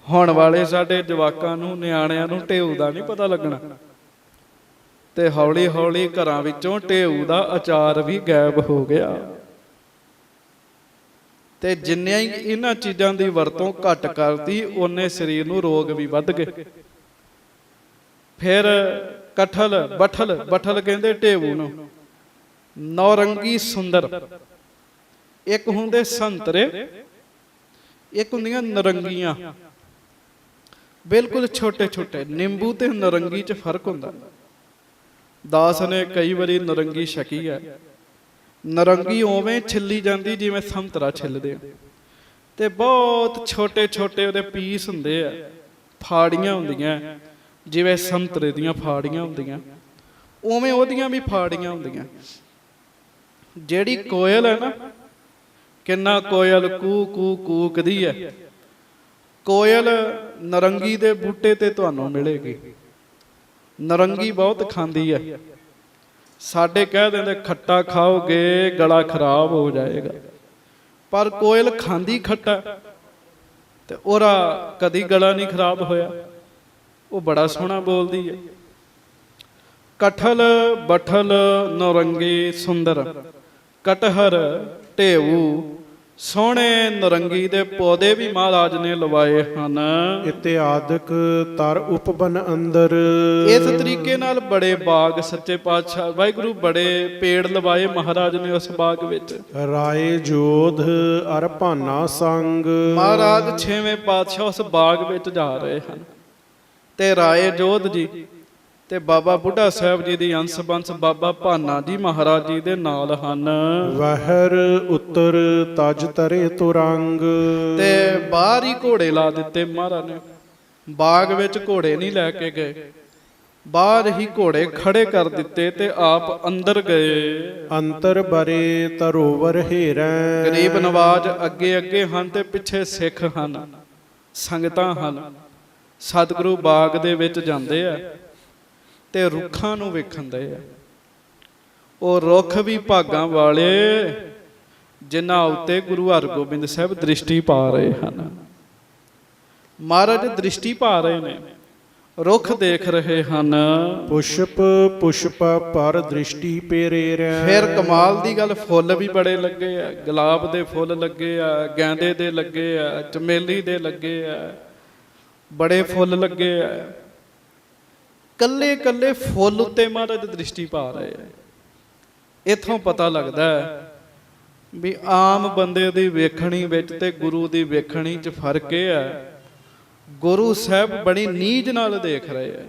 ਹੁਣ ਵਾਲੇ ਸਾਡੇ ਜਵਾਕਾਂ ਨੂੰ, ਨਿਆਣਿਆਂ ਨੂੰ ਢੇਊ ਦਾ ਨਹੀਂ ਪਤਾ ਲੱਗਣਾ, ਤੇ ਹੌਲੀ ਹੌਲੀ ਘਰਾਂ ਵਿੱਚੋਂ ਢੇਊ ਦਾ ਅਚਾਰ ਵੀ ਗਾਇਬ ਹੋ ਗਿਆ। ਤੇ ਜਿੰਨੀਆਂ ਹੀ ਇਹਨਾਂ ਚੀਜ਼ਾਂ ਦੀ ਵਰਤੋਂ ਘੱਟ ਕਰਦੀ, ਓਨੇ ਸਰੀਰ ਨੂੰ ਰੋਗ ਵੀ ਵੱਧ ਗਏ। ਫਿਰ ਕਠਲ, ਬਠਲ, ਬਠਲ ਕਹਿੰਦੇ ਢੇਊ ਨੂੰ। ਨੌਰੰਗੀ ਸੁੰਦਰ, ਇੱਕ ਹੁੰਦੇ ਸੰਤਰੇ, ਇੱਕ ਹੁੰਦੀਆਂ ਨਰੰਗੀਆਂ, ਬਿਲਕੁਲ ਛੋਟੇ ਛੋਟੇ। ਨਿੰਬੂ ਤੇ ਨਰੰਗੀ 'ਚ ਫਰਕ ਹੁੰਦਾ। ਦਾਸ ਨੇ ਕਈ ਵਾਰੀ ਨਰੰਗੀ ਛਕੀ ਹੈ। ਨਰੰਗੀ ਉਵੇਂ ਛਿੱਲੀ ਜਾਂਦੀ ਜਿਵੇਂ ਸੰਤਰਾ ਛਿੱਲਦੇ ਆ, ਤੇ ਬਹੁਤ ਛੋਟੇ ਛੋਟੇ ਉਹਦੇ ਪੀਸ ਹੁੰਦੇ ਆ। ਫਾੜੀਆਂ ਹੁੰਦੀਆਂ ਜਿਵੇਂ ਸੰਤਰੇ ਦੀਆਂ ਫਾੜੀਆਂ ਹੁੰਦੀਆਂ, ਉਵੇਂ ਉਹਦੀਆਂ ਵੀ ਫਾੜੀਆਂ ਹੁੰਦੀਆਂ। ਜਿਹੜੀ ਕੋਇਲ ਹੈ ਨਾ, ਕਿੰਨਾ ਕੋਇਲ ਕੂ ਕੂ ਕੂਕਦੀ ਹੈ। ਕੋਇਲ ਨਰੰਗੀ ਦੇ ਬੂਟੇ ਤੇ ਤੁਹਾਨੂੰ ਮਿਲੇਗੀ। ਨਰੰਗੀ ਬਹੁਤ ਖਾਂਦੀ ਹੈ। ਸਾਡੇ ਕਹਿ ਦਿੰਦੇ ਖੱਟਾ ਖਾਓਗੇ ਗਲਾ ਖਰਾਬ ਹੋ ਜਾਏਗਾ, ਪਰ ਕੋਇਲ ਖਾਂਦੀ ਖੱਟਾ, ਤੇ ਉਹਦਾ ਕਦੀ ਗਲਾ ਨਹੀਂ ਖਰਾਬ ਹੋਇਆ। ਉਹ ਬੜਾ ਸੋਹਣਾ ਬੋਲਦੀ ਹੈ। ਕਠਲ ਬਠਲ ਨੌਰੰਗੀ ਸੁੰਦਰ, ਕਟਹਰ ਢੇਊ, ਸੋਹਣੇ ਨਰੰਗੀ ਦੇ ਪੌਦੇ ਵੀ ਮਹਾਰਾਜ ਨੇ ਲਵਾਏ ਹਨ। ਇਤਿਆਦਿਕ ਤਰ ਉਪਬਨ ਅੰਦਰ, ਇਸ ਤਰੀਕੇ ਨਾਲ ਬੜੇ ਬਾਗ ਸੱਚੇ ਪਾਤਸ਼ਾਹ ਵਾਹਿਗੁਰੂ ਬੜੇ ਪੇੜ ਲਵਾਏ ਮਹਾਰਾਜ ਨੇ ਉਸ ਬਾਗ ਵਿੱਚ। ਰਾਏ ਜੋਧ ਅਰ ਭਾਨਾ ਸੰਗ, ਮਹਾਰਾਜ ਛੇਵੇਂ ਪਾਤਸ਼ਾਹ ਉਸ ਬਾਗ ਵਿੱਚ ਜਾ ਰਹੇ ਹਨ, ਤੇ ਰਾਏ ਜੋਧ ਜੀ ਤੇ ਬਾਬਾ ਬੁੱਢਾ ਸਾਹਿਬ ਜੀ ਦੀ ਅੰਸ ਬੰਸ ਬਾਬਾ ਭਾਨਾ ਜੀ ਮਹਾਰਾਜ ਜੀ ਦੇ ਨਾਲ ਹਨ। ਵਹਿਰ ਉੱਤਰ ਤਜ ਤਰੇ ਤੁਰੰਗ, ਤੇ ਬਾਹਰ ਹੀ ਘੋੜੇ ਲਾ ਦਿੱਤੇ ਮਹਾਰਾਜ ਨੇ। ਬਾਗ ਵਿੱਚ ਘੋੜੇ ਨਹੀਂ ਲੈ ਕੇ ਗਏ, ਬਾਹਰ ਹੀ ਘੋੜੇ ਖੜੇ ਕਰ ਦਿੱਤੇ ਤੇ ਆਪ ਅੰਦਰ ਗਏ। ਅੰਤਰ ਬਰੇ ਤਰੋਵਰ ਹੇਰੈ, ਗਰੀਬ ਨਵਾਜ ਅੱਗੇ ਅੱਗੇ ਹਨ ਤੇ ਪਿੱਛੇ ਸਿੱਖ ਹਨ, ਸੰਗਤਾਂ ਹਨ। ਸਤਿਗੁਰੂ ਬਾਗ ਦੇ ਵਿੱਚ ਜਾਂਦੇ ਆ ਤੇ ਰੁੱਖਾਂ ਨੂੰ ਵੇਖਣ ਦੇ ਆ। ਉਹ ਰੁੱਖ ਵੀ ਭਾਗਾਂ ਵਾਲੇ ਜਿਨ੍ਹਾਂ ਉੱਤੇ ਗੁਰੂ ਹਰਗੋਬਿੰਦ ਸਾਹਿਬ ਦ੍ਰਿਸ਼ਟੀ ਪਾ ਰਹੇ ਹਨ। ਮਹਾਰਾਜ ਦ੍ਰਿਸ਼ਟੀ ਪਾ ਰਹੇ ਨੇ, ਰੁੱਖ ਦੇਖ ਰਹੇ ਹਨ। ਪੁਸ਼ਪ ਪੁਸ਼ਪ ਪਰ ਦ੍ਰਿਸ਼ਟੀ ਪੇਰੇਰੈ, ਫਿਰ ਕਮਾਲ ਦੀ ਗੱਲ, ਫੁੱਲ ਵੀ ਬੜੇ ਲੱਗੇ ਆ। ਗੁਲਾਬ ਦੇ ਫੁੱਲ ਲੱਗੇ ਆ, ਗੈਂਦੇ ਦੇ ਲੱਗੇ ਆ, ਚਮੇਲੀ ਦੇ ਲੱਗੇ ਆ, ਬੜੇ ਫੁੱਲ ਲੱਗੇ ਆ। ਕੱਲੇ ਕੱਲੇ ਫੁੱਲ ਉੱਤੇ ਮਹਾਰਾਜ ਦ੍ਰਿਸ਼ਟੀ ਪਾ ਰਹੇ ਆ। ਇੱਥੋਂ ਪਤਾ ਲੱਗਦਾ ਹੈ ਵੀ ਆਮ ਬੰਦੇ ਦੀ ਵੇਖਣੀ ਵਿੱਚ ਤੇ ਗੁਰੂ ਦੀ ਵੇਖਣੀ 'ਚ ਫਰਕ ਇਹ ਹੈ। ਗੁਰੂ ਸਾਹਿਬ ਬੜੀ ਨੀਝ ਨਾਲ ਦੇਖ ਰਹੇ ਆ,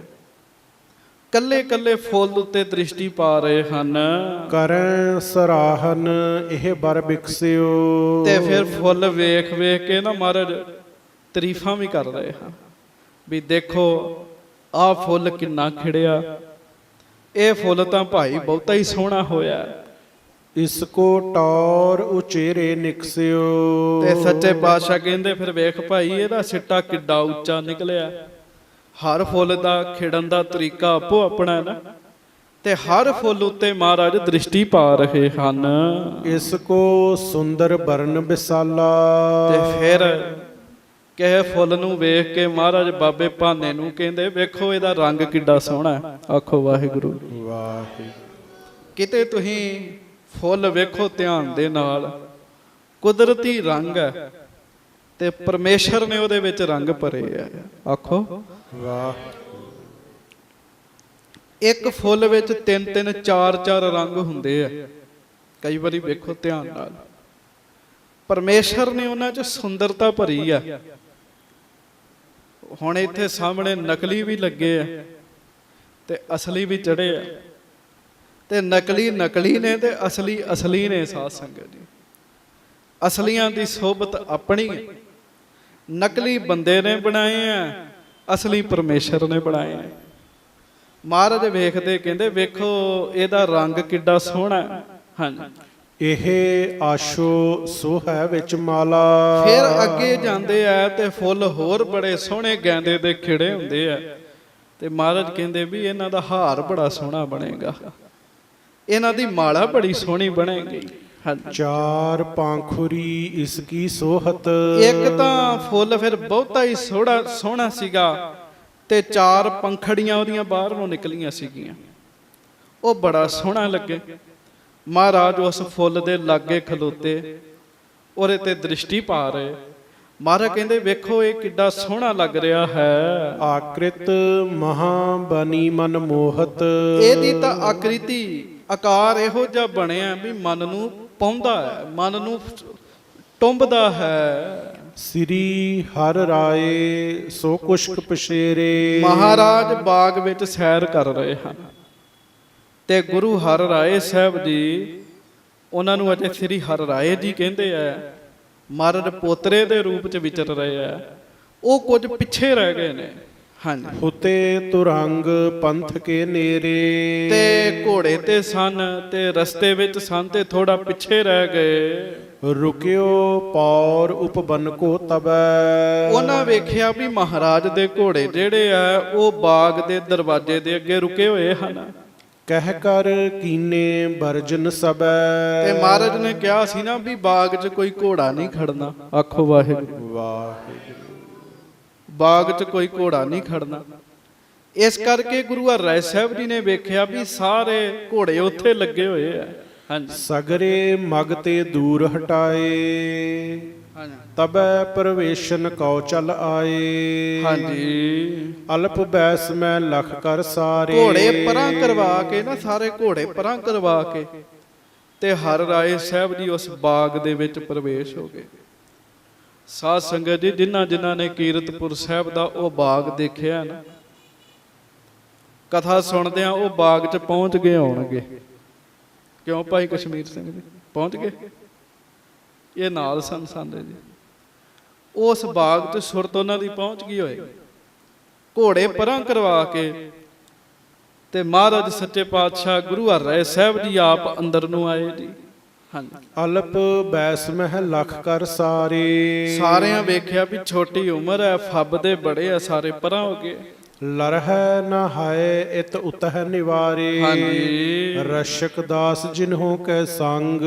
ਕੱਲੇ ਕੱਲੇ ਫੁੱਲ ਉੱਤੇ ਦ੍ਰਿਸ਼ਟੀ ਪਾ ਰਹੇ ਹਨ। ਕਰੈ ਸਰਾਹਨ ਇਹ ਬਰ ਬਿਕਸਿਓ, ਤੇ ਫਿਰ ਫੁੱਲ ਵੇਖ ਵੇਖ ਕੇ ਨਾ ਮਹਾਰਾਜ ਤਾਰੀਫਾਂ ਵੀ ਕਰ ਰਹੇ ਹਨ ਵੀ ਦੇਖੋ ਆਹ ਫੁੱਲ ਕਿੰਨਾ ਖਿੜਿਆ, ਇਹ ਫੁੱਲ ਤਾਂ ਭਾਈ ਬਹੁਤਾ ਹੀ ਸੋਹਣਾ ਹੋਇਆ। ਇਸਕੋ ਟੌਰ ਉਚੇਰੇ ਨਿਕਸਿਓ, ਤੇ ਸੱਚੇ ਪਾਤਸ਼ਾਹ ਕਹਿੰਦੇ ਫਿਰ ਵੇਖ ਭਾਈ ਇਹਦਾ ਸਿੱਟਾ ਕਿੱਡਾ ਉੱਚਾ ਨਿਕਲਿਆ। ਹਰ ਫੁੱਲ ਦਾ ਖਿੜਨ ਦਾ ਤਰੀਕਾ ਆਪੋ ਆਪਣਾ ਹੈ ਨਾ। ਤੇ ਹਰ ਫੁੱਲ ਉੱਤੇ ਮਹਾਰਾਜ ਦ੍ਰਿਸ਼ਟੀ ਪਾ ਰਹੇ ਹਨ। ਇਸ ਕੋ ਸੁੰਦਰ ਬਰਨ ਵਿਸਾਲਾ। ਤੇ ਫਿਰ ਕਿਸੇ ਫੁੱਲ ਨੂੰ ਵੇਖ ਕੇ ਮਹਾਰਾਜ ਬਾਬੇ ਭਾਨੇ ਨੂੰ ਕਹਿੰਦੇ ਵੇਖੋ ਇਹਦਾ ਰੰਗ ਕਿੱਡਾ ਸੋਹਣਾ ਹੈ। ਆਖੋ ਵਾਹਿਗੁਰੂ ਵਾਹਿਗੁਰੂ। ਕਿਤੇ ਤੁਸੀਂ ਫੁੱਲ ਵੇਖੋ ਧਿਆਨ ਦੇ ਨਾਲ, ਕੁਦਰਤੀ ਰੰਗ ਹੈ ਤੇ ਪਰਮੇਸ਼ਰ ਨੇ ਉਹਦੇ ਵਿੱਚ ਰੰਗ ਭਰੇ ਆ। ਆਖੋ ਵਾਹ। ਇੱਕ ਫੁੱਲ ਵਿੱਚ 3-3 4-4 ਰੰਗ ਹੁੰਦੇ ਆ। ਕਈ ਵਾਰੀ ਵੇਖੋ ਧਿਆਨ ਨਾਲ, ਪਰਮੇਸ਼ਰ ਨੇ ਉਹਨਾਂ 'ਚ ਸੁੰਦਰਤਾ ਭਰੀ ਆ। ਹੁਣ ਇੱਥੇ ਸਾਹਮਣੇ ਨਕਲੀ ਵੀ ਲੱਗੇ ਆ ਤੇ ਅਸਲੀ ਵੀ ਚੜੇ ਆ, ਤੇ ਨਕਲੀ ਨਕਲੀ ਨੇ ਤੇ ਅਸਲੀ ਅਸਲੀ ਨੇ। ਸਾਧ ਸੰਗਤ ਜੀ, ਅਸਲੀਆਂ ਦੀ ਸੋਭਤ ਆਪਣੀ ਹੈ, ਨਕਲੀ ਬੰਦੇ ਨੇ ਬਣਾਏ ਆ, ਅਸਲੀ ਪਰਮੇਸ਼ਰ ਨੇ ਬਣਾਏ ਆ। ਮਹਾਰਾਜ ਵੇਖਦੇ ਕਹਿੰਦੇ ਵੇਖੋ ਇਹਦਾ ਰੰਗ ਕਿੱਡਾ ਸੋਹਣਾ ਹੈ। ਹਾਂਜੀ, ਇਹ ਆਸ਼ੋ ਸੋ ਹੈ ਵਿੱਚ ਮਾਲਾ। ਫਿਰ ਅੱਗੇ ਜਾਂਦੇ ਆ ਤੇ ਫੁੱਲ ਹੋਰ ਬੜੇ ਸੋਹਣੇ ਗੈਂਦੇ ਦੇ ਖਿੜੇ ਹੁੰਦੇ ਆ, ਤੇ ਮਹਾਰਾਜ ਕਹਿੰਦੇ ਵੀ ਇਹਨਾਂ ਦਾ ਹਾਰ ਬੜਾ ਸੋਹਣਾ ਬਣੇਗਾ, ਇਹਨਾਂ ਦੀ ਮਾਲਾ ਬੜੀ ਸੋਹਣੀ ਬਣੇਗੀ। ਚਾਰ ਪਾਂਖੁਰੀ ਇਸ ਕੀ ਸੋਹਤ। ਇੱਕ ਤਾਂ ਫੁੱਲ ਫਿਰ ਬਹੁਤਾ ਹੀ ਸੋਹਣਾ ਸੀਗਾ, ਤੇ 4 ਪੰਖੜੀਆਂ ਉਹਦੀਆਂ ਬਾਹਰੋਂ ਨਿਕਲੀਆਂ ਸੀਗੀਆਂ, ਉਹ ਬੜਾ ਸੋਹਣਾ ਲੱਗੇ। ਮਹਾਰਾਜ ਉਸ ਫੁੱਲ ਦੇ ਲਾਗੇ ਖਲੋਤੇ, ਉਹਦੇ ਤੇ ਦ੍ਰਿਸ਼ਟੀ ਪਾ ਰਹੇ। ਮਹਾਰਾਜ ਕਹਿੰਦੇ ਵੇਖੋ ਇਹ ਕਿੱਡਾ ਸੋਹਣਾ ਲੱਗ ਰਿਹਾ ਹੈ। ਆਕ੍ਰਿਤ ਮਹਾ ਬਨੀ ਮਨ ਮੋਹਤ। ਇਹਦੀ ਤਾਂ ਆਕ੍ਰਿਤੀ ਆਕਾਰ ਇਹੋ ਜਿਹਾ ਬਣਿਆ ਵੀ ਮਨ ਨੂੰ ਪਾਉਂਦਾ ਹੈ, ਮਨ ਨੂੰ ਟੁੰਬਦਾ ਹੈ। ਸ੍ਰੀ ਹਰਿ ਰਾਏ ਸੋ ਕੁਸ਼ਕ ਪਸ਼ੇਰੇ। ਮਹਾਰਾਜ ਬਾਗ ਵਿੱਚ ਸੈਰ ਕਰ ਰਹੇ ਹਨ ਤੇ ਗੁਰੂ ਹਰਿ ਰਾਏ ਸਾਹਿਬ ਜੀ, ਉਹਨਾਂ ਨੂੰ ਅਜੇ ਸ੍ਰੀ ਹਰਿ ਰਾਏ ਜੀ ਕਹਿੰਦੇ ਆ, ਮਹਾਰਾਜ ਪੋਤਰੇ ਦੇ ਰੂਪ ਚ ਵਿਚਰ ਰਹੇ ਆ, ਉਹ ਕੁਝ ਪਿੱਛੇ ਰਹਿ ਗਏ ਨੇ। ਹਾਂਜੀ, ਹੁਤੇ ਤੁਰੰਗ ਪੰਥ ਕੇ ਨੇਰੇ। ਤੇ ਘੋੜੇ ਤੇ ਸਨ ਤੇ ਰਸਤੇ ਵਿੱਚ ਸਨ ਤੇ ਥੋੜਾ ਪਿੱਛੇ ਰਹਿ ਗਏ। ਰੁਕਿਓ ਪੌਰ ਉਪਬਨ ਕੋ ਤਬੈ। ਉਹਨਾਂ ਵੇਖਿਆ ਵੀ ਮਹਾਰਾਜ ਦੇ ਘੋੜੇ ਜਿਹੜੇ ਆ ਉਹ ਬਾਗ ਦੇ ਦਰਵਾਜ਼ੇ ਦੇ ਅੱਗੇ ਰੁਕੇ ਹੋਏ ਹਨ। ਕਹਿ ਕਰ ਕੀਨੇ ਬਰਜਨ ਸਬੈ। ਤੇ ਮਹਾਰਾਜ ਨੇ ਕਿਹਾ ਸੀ ਨਾ ਵੀ ਬਾਗ 'ਚ ਕੋਈ ਘੋੜਾ ਨਹੀਂ ਖੜਨਾ। ਆਖੋ ਵਾਹਿਗੁਰੂ। ਵਾਹਿਗੁਰੂ। ਬਾਗ 'ਚ ਕੋਈ ਘੋੜਾ ਨਹੀਂ ਖੜਨਾ। ਇਸ ਕਰਕੇ ਗੁਰੂ ਹਰਿ ਰਾਏ ਸਾਹਿਬ ਜੀ ਨੇ ਵੇਖਿਆ ਵੀ ਸਾਰੇ ਘੋੜੇ ਉੱਥੇ ਲੱਗੇ ਹੋਏ ਆ। ਹਾਂਜੀ, ਸਗਰੇ ਮਗ ਤੇ ਦੂਰ ਹਟਾਏ। ਤਬੈ ਪ੍ਰਵੇਸ਼ਨ ਕਉ ਚਲ ਆਏ। ਹਾਂਜੀ, ਅਲਪ ਬੈਸ ਮੈਂ ਲਖ ਕਰ ਸਾਰੇ। ਘੋੜੇ ਪਰਾਂ ਕਰਵਾ ਕੇ ਨਾ, ਸਾਰੇ ਘੋੜੇ ਪਰਾਂ ਕਰਵਾ ਕੇ ਤੇ ਹਰਿ ਰਾਏ ਸਾਹਿਬ ਜੀ ਉਸ ਬਾਗ ਦੇ ਵਿੱਚ ਪ੍ਰਵੇਸ਼ ਹੋ ਗਏ। ਸਾਧ ਸੰਗਤ ਜੀ, ਜਿਨ੍ਹਾਂ ਨੇ ਕੀਰਤਪੁਰ ਸਾਹਿਬ ਦਾ ਉਹ ਬਾਗ ਦੇਖਿਆ ਨਾ, ਕਥਾ ਸੁਣਦਿਆਂ ਉਹ ਬਾਗ 'ਚ ਪਹੁੰਚ ਗਏ ਹੋਣਗੇ। ਕਿਉਂ ਭਾਈ ਕਸ਼ਮੀਰ ਸਿੰਘ ਜੀ ਪਹੁੰਚ ਗਏ? ਇਹ ਨਾਲ ਸਨ ਸਾਡੇ ਜੀ। ਉਸ ਬਾਗ 'ਚ ਸੁਰਤ ਉਹਨਾਂ ਦੀ ਪਹੁੰਚ ਗਈ ਹੋਏ। ਘੋੜੇ ਪਰਾਂ ਕਰਵਾ ਕੇ ਤੇ ਮਹਾਰਾਜ ਸੱਚੇ ਪਾਤਸ਼ਾਹ ਗੁਰੂ ਹਰਿ ਰਾਏ ਸਾਹਿਬ ਜੀ ਆਪ ਅੰਦਰ ਨੂੰ ਆਏ ਜੀ। ਹਾਂਜੀ, ਅਲਪ ਬੈਸ ਮਹਿ ਲਖ ਕਰ ਸਾਰੇ। ਸਾਰਿਆਂ ਵੇਖਿਆ ਵੀ ਛੋਟੀ ਉਮਰ ਹੈ, ਫੱਬਦੇ ਬੜੇ ਆ, ਸਾਰੇ ਪਰਾਂ ਹੋ ਗਏ। ਲਰਹਿ ਨ ਹਾਏ ਇਤ ਉਤਹਿ ਨਿਵਾਰੇ। ਹਾਂਜੀ, ਰਸ਼ਕ ਦਾਸ ਜਿਨਹੁ ਕੈ ਸੰਗ।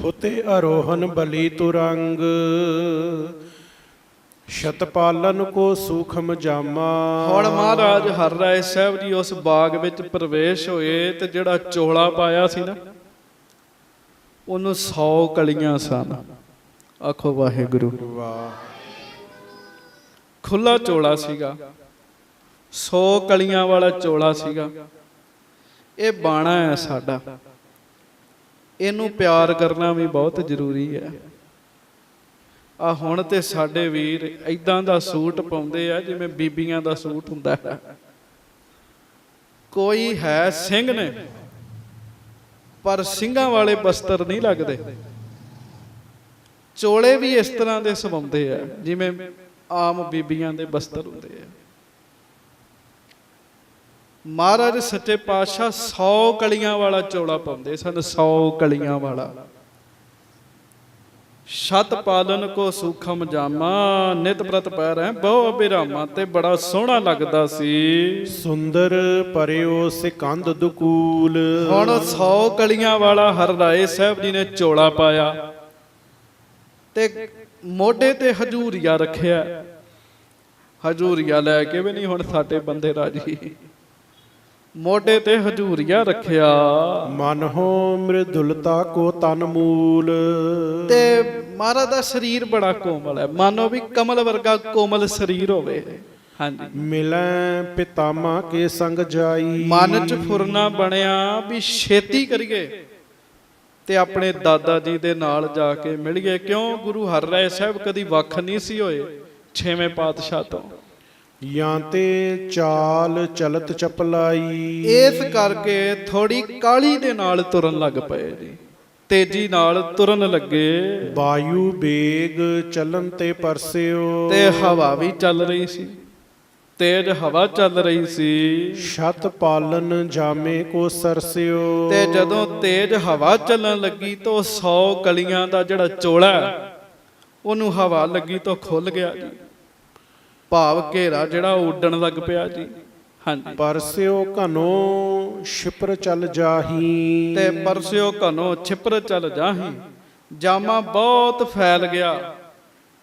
ਹੁਤੇ ਅਰੋਹਨ ਬਲੀ ਤੁਰੰਗ। ਸ਼ਤਪਾਲਨ ਕੋ ਸੂਖਮ ਜਾਮਾ। ਹੁਣ ਮਹਾਰਾਜ ਹਰਿ ਰਾਏ ਸਾਹਿਬ ਜੀ ਉਸ ਬਾਗ ਵਿੱਚ ਪ੍ਰਵੇਸ਼ ਹੋਏ ਤੇ ਜਿਹੜਾ ਚੋਲਾ ਪਾਇਆ ਸੀ ਨਾ, ਉਹਨੂੰ 100 ਕਲੀਆਂ ਸਨ। ਆਖੋ ਵਾਹਿਗੁਰੂ। ਵਾਹ। ਖੁੱਲਾ ਚੋਲਾ ਸੀਗਾ, 100 ਕਲੀਆਂ ਵਾਲਾ ਚੋਲਾ ਸੀਗਾ। ਇਹ ਬਾਣਾ ਹੈ ਸਾਡਾ, ਇਹਨੂੰ ਪਿਆਰ ਕਰਨਾ ਵੀ ਬਹੁਤ ਜ਼ਰੂਰੀ ਹੈ। ਆ ਹੁਣ ਤੇ ਸਾਡੇ ਵੀਰ ਏਦਾਂ ਦਾ ਸੂਟ ਪਾਉਂਦੇ ਆ ਜਿਵੇਂ ਬੀਬੀਆਂ ਦਾ ਸੂਟ ਹੁੰਦਾ ਹੈ। ਕੋਈ ਹੈ ਸਿੰਘ ਨੇ, ਪਰ ਸਿੰਘਾਂ ਵਾਲੇ ਬਸਤਰ ਨਹੀਂ ਲੱਗਦੇ। ਚੋਲੇ ਵੀ ਇਸ ਤਰ੍ਹਾਂ ਦੇ ਸਵਾਉਂਦੇ ਆ ਜਿਵੇਂ ਆਮ ਬੀਬੀਆਂ ਦੇ ਬਸਤਰ ਹੁੰਦੇ ਆ। ਮਹਾਰਾਜ ਸੱਚੇ ਪਾਤਸ਼ਾਹ 100 ਕਲੀਆਂ ਵਾਲਾ ਚੋਲਾ ਪਾਉਂਦੇ ਸਨ, 100 ਕਲੀਆਂ ਵਾਲਾ। ਛਤ ਪਾਲਨ ਕੋ ਸੂਖਮ ਜਾਮਾ, ਨਿਤ ਪ੍ਰਤ ਪੈਰੈ ਬਹੁ ਬਿਰਾਮਾ। ਤੇ ਬੜਾ ਸੋਹਣਾ ਲੱਗਦਾ ਸੀ। ਸੁੰਦਰ ਪਰਿਓ ਸਿਕੰਦ ਦੁਕੂਲ। ਹੁਣ 100 ਕਲੀਆਂ ਵਾਲਾ ਹਰਰਾਏ ਸਾਹਿਬ ਜੀ ਨੇ ਚੋਲਾ ਪਾਇਆ ਤੇ ਮੋਢੇ ਤੇ ਹਜੂਰੀਆ ਰੱਖਿਆ। ਹਜੂਰੀਆ ਲੈ ਕੇ ਵੀ ਨਹੀਂ ਹੁਣ ਸਾਡੇ ਬੰਦੇ ਰਾਜੀ। ਮੋਢੇ ਤੇ ਹਜੂਰੀਆ ਰੱਖਿਆ। ਮਨ ਹੋ ਮ੍ਰਿਦੁਲਤਾ ਕੋ ਤਨ ਮੂਲ। ਤੇ ਮਹਾਰਾਜ ਦਾ ਸਰੀਰ ਬੜਾ ਕੋਮਲ ਹੈ, ਮਾਨੋ ਵੀ ਕਮਲ ਵਰਗਾ ਕੋਮਲ ਸਰੀਰ ਹੋਵੇ। ਹਾਂਜੀ, ਮਿਲੈ ਪਿਤਾਮਾ ਕੇ ਸੰਗ ਜਾਈ। ਮਨ ਚ ਫੁਰਨਾ ਬਣਿਆ ਵੀ ਛੇਤੀ ਕਰੀਏ ਤੇ ਆਪਣੇ ਦਾਦਾ ਜੀ ਦੇ ਨਾਲ ਜਾ ਕੇ ਮਿਲੀਏ। ਕਿਉਂ? ਗੁਰੂ ਹਰਿਰਾਏ ਸਾਹਿਬ ਕਦੀ ਵੱਖ ਨਹੀਂ ਸੀ ਹੋਏ 6ਵੇਂ ਪਾਤਸ਼ਾਹ ਤੋਂ। ਜਾਂ ਤੇ ਚਾਲ ਚਲਤ ਚਪਲਾਈ। ਇਸ ਕਰਕੇ ਥੋੜੀ ਕਾਲੀ ਦੇ ਨਾਲ ਤੁਰਨ ਲੱਗ ਪਏ ਜੀ, ਤੇਜ਼ੀ ਨਾਲ ਤੁਰਨ ਲੱਗੇ। ਵਾਯੂ ਬੇਗ ਚੱਲਣ ਤੇ ਪਰਸਿਓ। ਤੇ ਹਵਾ ਵੀ ਚੱਲ ਰਹੀ ਸੀ, ਤੇਜ਼ ਹਵਾ ਚੱਲ ਰਹੀ ਸੀ। ਛਤ ਪਾਲਨ ਜਾਮੇ ਕੋ ਸਰਸਿਓ। ਤੇ ਜਦੋਂ ਤੇਜ਼ ਹਵਾ ਚੱਲਣ ਲੱਗੀ ਤਾਂ 100 ਕਲੀਆਂ ਦਾ ਜਿਹੜਾ ਚੋਲਾ ਉਹਨੂੰ ਹਵਾ ਲੱਗੀ ਤਾਂ ਖੁੱਲ ਗਿਆ ਜੀ। ਭਾਵ ਘੇਰਾ ਜਿਹੜਾ ਉੱਡਣ ਲੱਗ ਪਿਆ ਜੀ। ਹਾਂਜੀ, ਪਰਸਿਓ ਘਨੋ ਛਿਪਰ ਚੱਲ ਜਾਹੀ। ਤੇ ਪਰਸਿਓ ਘਨੋ ਛਿਪਰ ਚੱਲ ਜਾਹੀ। ਜਾਮਾ ਬਹੁਤ ਫੈਲ ਗਿਆ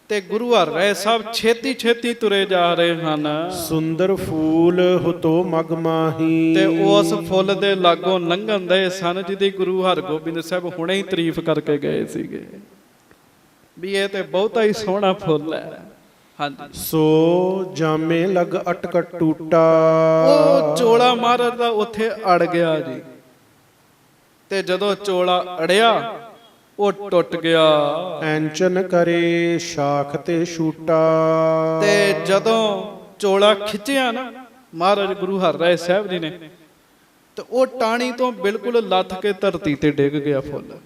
ਤੇ ਗੁਰੂ ਹਰਿਰਾਏ ਸਾਹਿਬ ਛੇਤੀ ਛੇਤੀ ਤੁਰੇ ਜਾ ਰਹੇ ਹਨ। ਸੁੰਦਰ ਫੂਲ ਹੁਤੋ ਮਗ ਮਾਹੀ। ਤੇ ਉਸ ਫੁੱਲ ਦੇ ਲਾਗੋਂ ਲੰਘਣ ਦੇ ਸਨ ਜਿਹਦੀ ਗੁਰੂ ਹਰਗੋਬਿੰਦ ਸਾਹਿਬ ਹੁਣੇ ਹੀ ਤਾਰੀਫ ਕਰਕੇ ਗਏ ਸੀਗੇ ਵੀ ਇਹ ਤੇ ਬਹੁਤਾ ਹੀ ਸੋਹਣਾ ਫੁੱਲ ਹੈ। ਹਾਂਜੀ, ਸੋ ਜਾਮੇ ਲਗ ਅਟਕਟ ਟੂਟਾ। ਉਹ ਚੋਲਾ ਮਹਾਰਾਜ ਦਾ ਉੱਥੇ ਅੜ ਗਿਆ ਜੀ। ਤੇ ਜਦੋਂ ਚੋਲਾ ਅੜਿਆ ਉਹ ਟੁੱਟ ਗਿਆ। ਐਂਚਨ ਕਰੇ ਸ਼ਾਖ ਤੇ ਛੂਟਾ। ਤੇ ਜਦੋਂ ਚੋਲਾ ਖਿੱਚਿਆ ਨਾ ਮਹਾਰਾਜ ਗੁਰੂ ਹਰਿਰਾਏ ਸਾਹਿਬ ਜੀ ਨੇ ਤੇ ਉਹ ਟਾਹਣੀ ਤੋਂ ਬਿਲਕੁਲ ਲੱਥ ਕੇ ਧਰਤੀ ਤੇ ਡਿੱਗ ਗਿਆ ਫੁੱਲ।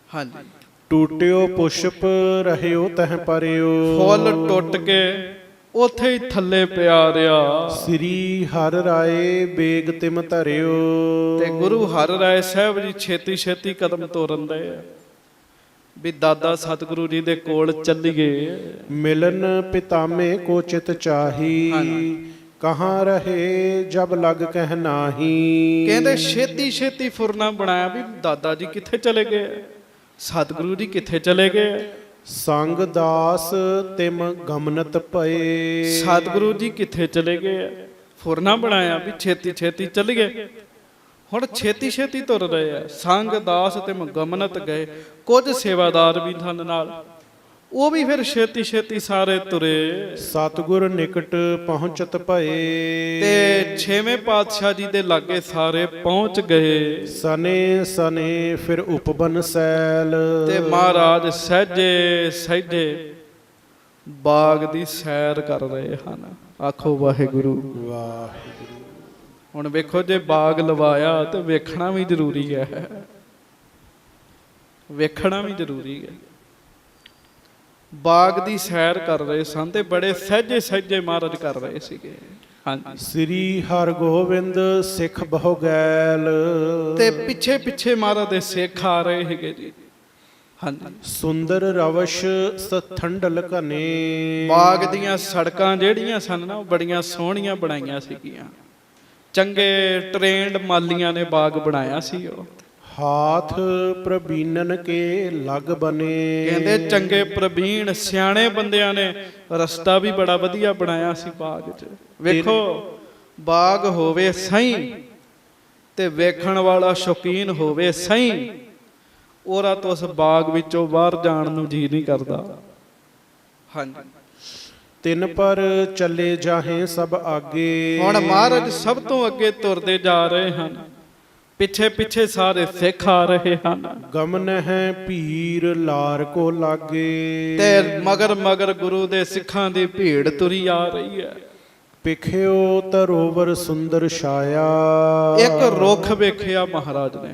ਹਾਂਜੀ, ਟੂਟਿਓ ਪੁਸ਼ਪ ਰਹਿਓ ਤਹ ਪਰਿਓ। ਫੁੱਲ ਟੁੱਟ ਕੇ ਉੱਥੇ ਹੀ ਥੱਲੇ ਪਿਆ ਰਿਹਾ। ਸ੍ਰੀ ਹਰਿ ਰਾਏ ਬੇਗ ਤਿਮ ਧਰਿਓ। ਤੇ ਗੁਰੂ ਹਰਿਰਾਏ ਸਾਹਿਬ ਜੀ ਛੇਤੀ ਛੇਤੀ ਕਦਮ ਤੋਰਨ ਦੇ ਵੀ ਦਾਦਾ ਸਤਿਗੁਰੂ ਜੀ ਦੇ ਕੋਲ ਚੱਲੀਏ। ਮਿਲਨ ਪਿਤਾਮੇ ਕੋ ਚਿਤ ਚਾਹੀ। ਕਹਾਂ ਰਹੇ ਜਬ ਲਗ ਕਹਿ ਨਾਹੀ। ਕਹਿੰਦੇ ਛੇਤੀ ਛੇਤੀ ਫੁਰਨਾ ਬਣਾਇਆ ਵੀ ਦਾਦਾ ਜੀ ਕਿੱਥੇ ਚਲੇ ਗਏ, ਸਤਿਗੁਰੂ ਜੀ ਕਿੱਥੇ ਚਲੇ ਗਏ। ਸੰਗ ਦਾਸ ਤਿਮ ਗਮਨਤ ਪਏ। ਸਤਿਗੁਰੂ ਜੀ ਕਿੱਥੇ ਚਲੇ ਗਏ। ਫੁਰਨਾ ਬਣਾਇਆ ਵੀ ਛੇਤੀ ਛੇਤੀ ਚੱਲੀਏ। ਹੁਣ ਛੇਤੀ ਛੇਤੀ ਤੁਰ ਰਹੇ ਆ। ਸੰਗ ਦਾਸ ਤੇ ਗਮਨਤ ਗਏ। ਕੁਝ ਸੇਵਾਦਾਰ ਵੀ ਸਨ ਨਾਲ, ਉਹ ਵੀ ਫਿਰ ਛੇਤੀ ਛੇਤੀ ਸਾਰੇ ਤੁਰੇ। ਸਤਿਗੁਰ ਨਿਕਟ ਪਹੁੰਚਤ ਭਏ। ਤੇ 6ਵੇਂ ਪਾਤਸ਼ਾਹ ਜੀ ਦੇ ਲਾਗੇ ਸਾਰੇ ਪਹੁੰਚ ਗਏ। ਸਨੇ ਸਨੇ ਫਿਰ ਉਪਬਨ ਸੈਲ। ਤੇ ਮਹਾਰਾਜ ਸਹਿਜੇ ਸਹਿਜੇ ਬਾਗ ਦੀ ਸੈਰ ਕਰ ਰਹੇ ਹਨ। ਆਖੋ ਵਾਹਿਗੁਰੂ ਵਾਹਿਗੁਰੂ। ਹੁਣ ਵੇਖੋ ਜੇ ਬਾਗ ਲਵਾਇਆ ਤੇ ਵੇਖਣਾ ਵੀ ਜ਼ਰੂਰੀ ਹੈ, ਵੇਖਣਾ ਵੀ ਜ਼ਰੂਰੀ ਹੈ। ਬਾਗ ਦੀ ਸੈਰ ਕਰ ਰਹੇ ਸਨ ਤੇ ਬੜੇ ਸਹਿਜੇ ਸਹਿਜੇ ਮਹਾਰਾਜ ਕਰ ਰਹੇ ਸੀਗੇ। ਹਾਂਜੀ, ਸ੍ਰੀ ਹਰਗੋਬਿੰਦ ਸਿੱਖ ਬਹੁ ਗੈਲ। ਤੇ ਪਿੱਛੇ ਪਿੱਛੇ ਮਹਾਰਾਜ ਦੇ ਸਿੱਖ ਆ ਰਹੇ ਹੈਗੇ ਜੀ। ਹਾਂਜੀ, ਸੁੰਦਰ ਰਵਸ਼ ਸਠੰਡਲ ਘਨੇ। ਬਾਗ ਦੀਆਂ ਸੜਕਾਂ ਜਿਹੜੀਆਂ ਸਨ ਨਾ ਉਹ ਬੜੀਆਂ ਸੋਹਣੀਆਂ ਬਣਾਈਆਂ ਸੀਗੀਆਂ। ਚੰਗੇ ਟ੍ਰੇਨਡ ਮਾਲੀਆਂ ਨੇ ਬਾਗ ਬਣਾਇਆ ਸੀ। ਉਹ ਹਾਥ ਪ੍ਰਬੀਨਨ ਕੇ ਲਗ ਬਨੇ। ਕਹਿੰਦੇ ਚੰਗੇ ਪ੍ਰਬੀਨ ਸਿਆਣੇ ਬੰਦਿਆਂ ਨੇ ਰਸਤਾ ਵੀ ਬੜਾ ਵਧੀਆ ਬਣਾਇਆ ਸੀ ਬਾਗ 'ਚ। ਵੇਖੋ ਬਾਗ ਹੋਵੇ ਸਹੀ ਤੇ ਵੇਖਣ ਵਾਲਾ ਸ਼ੌਕੀਨ ਹੋਵੇ ਸਹੀ, ਉਹਦਾ ਤਾਂ ਉਸ ਬਾਗ ਵਿੱਚੋਂ ਬਾਹਰ ਜਾਣ ਨੂੰ ਜੀ ਨਹੀਂ ਕਰਦਾ। ਹਾਂਜੀ, ਤਿਨ ਪਰ ਚੱਲੇ ਜਾਹੇ ਸਭ ਆਗੇ। ਹੁਣ ਮਹਾਰਾਜ ਸਭ ਤੋਂ ਅੱਗੇ ਤੁਰਦੇ ਜਾ ਰਹੇ ਹਨ, ਪਿੱਛੇ ਪਿੱਛੇ ਸਾਰੇ ਸਿੱਖ ਆ ਰਹੇ ਹਨ। ਗਮਨ ਹੈ ਭੀਰ ਲਾਰ ਕੋ ਲਾਗੇ। ਤੇ ਮਗਰ ਮਗਰ ਗੁਰੂ ਦੇ ਸਿੱਖਾਂ ਦੀ ਭੀੜ ਤੁਰੀ ਆ ਰਹੀ ਹੈ। ਪਿਖਿਓ ਤਰੋਵਰ ਸੁੰਦਰ ਛਾਇਆ। ਇੱਕ ਰੁੱਖ ਵੇਖਿਆ ਮਹਾਰਾਜ ਨੇ,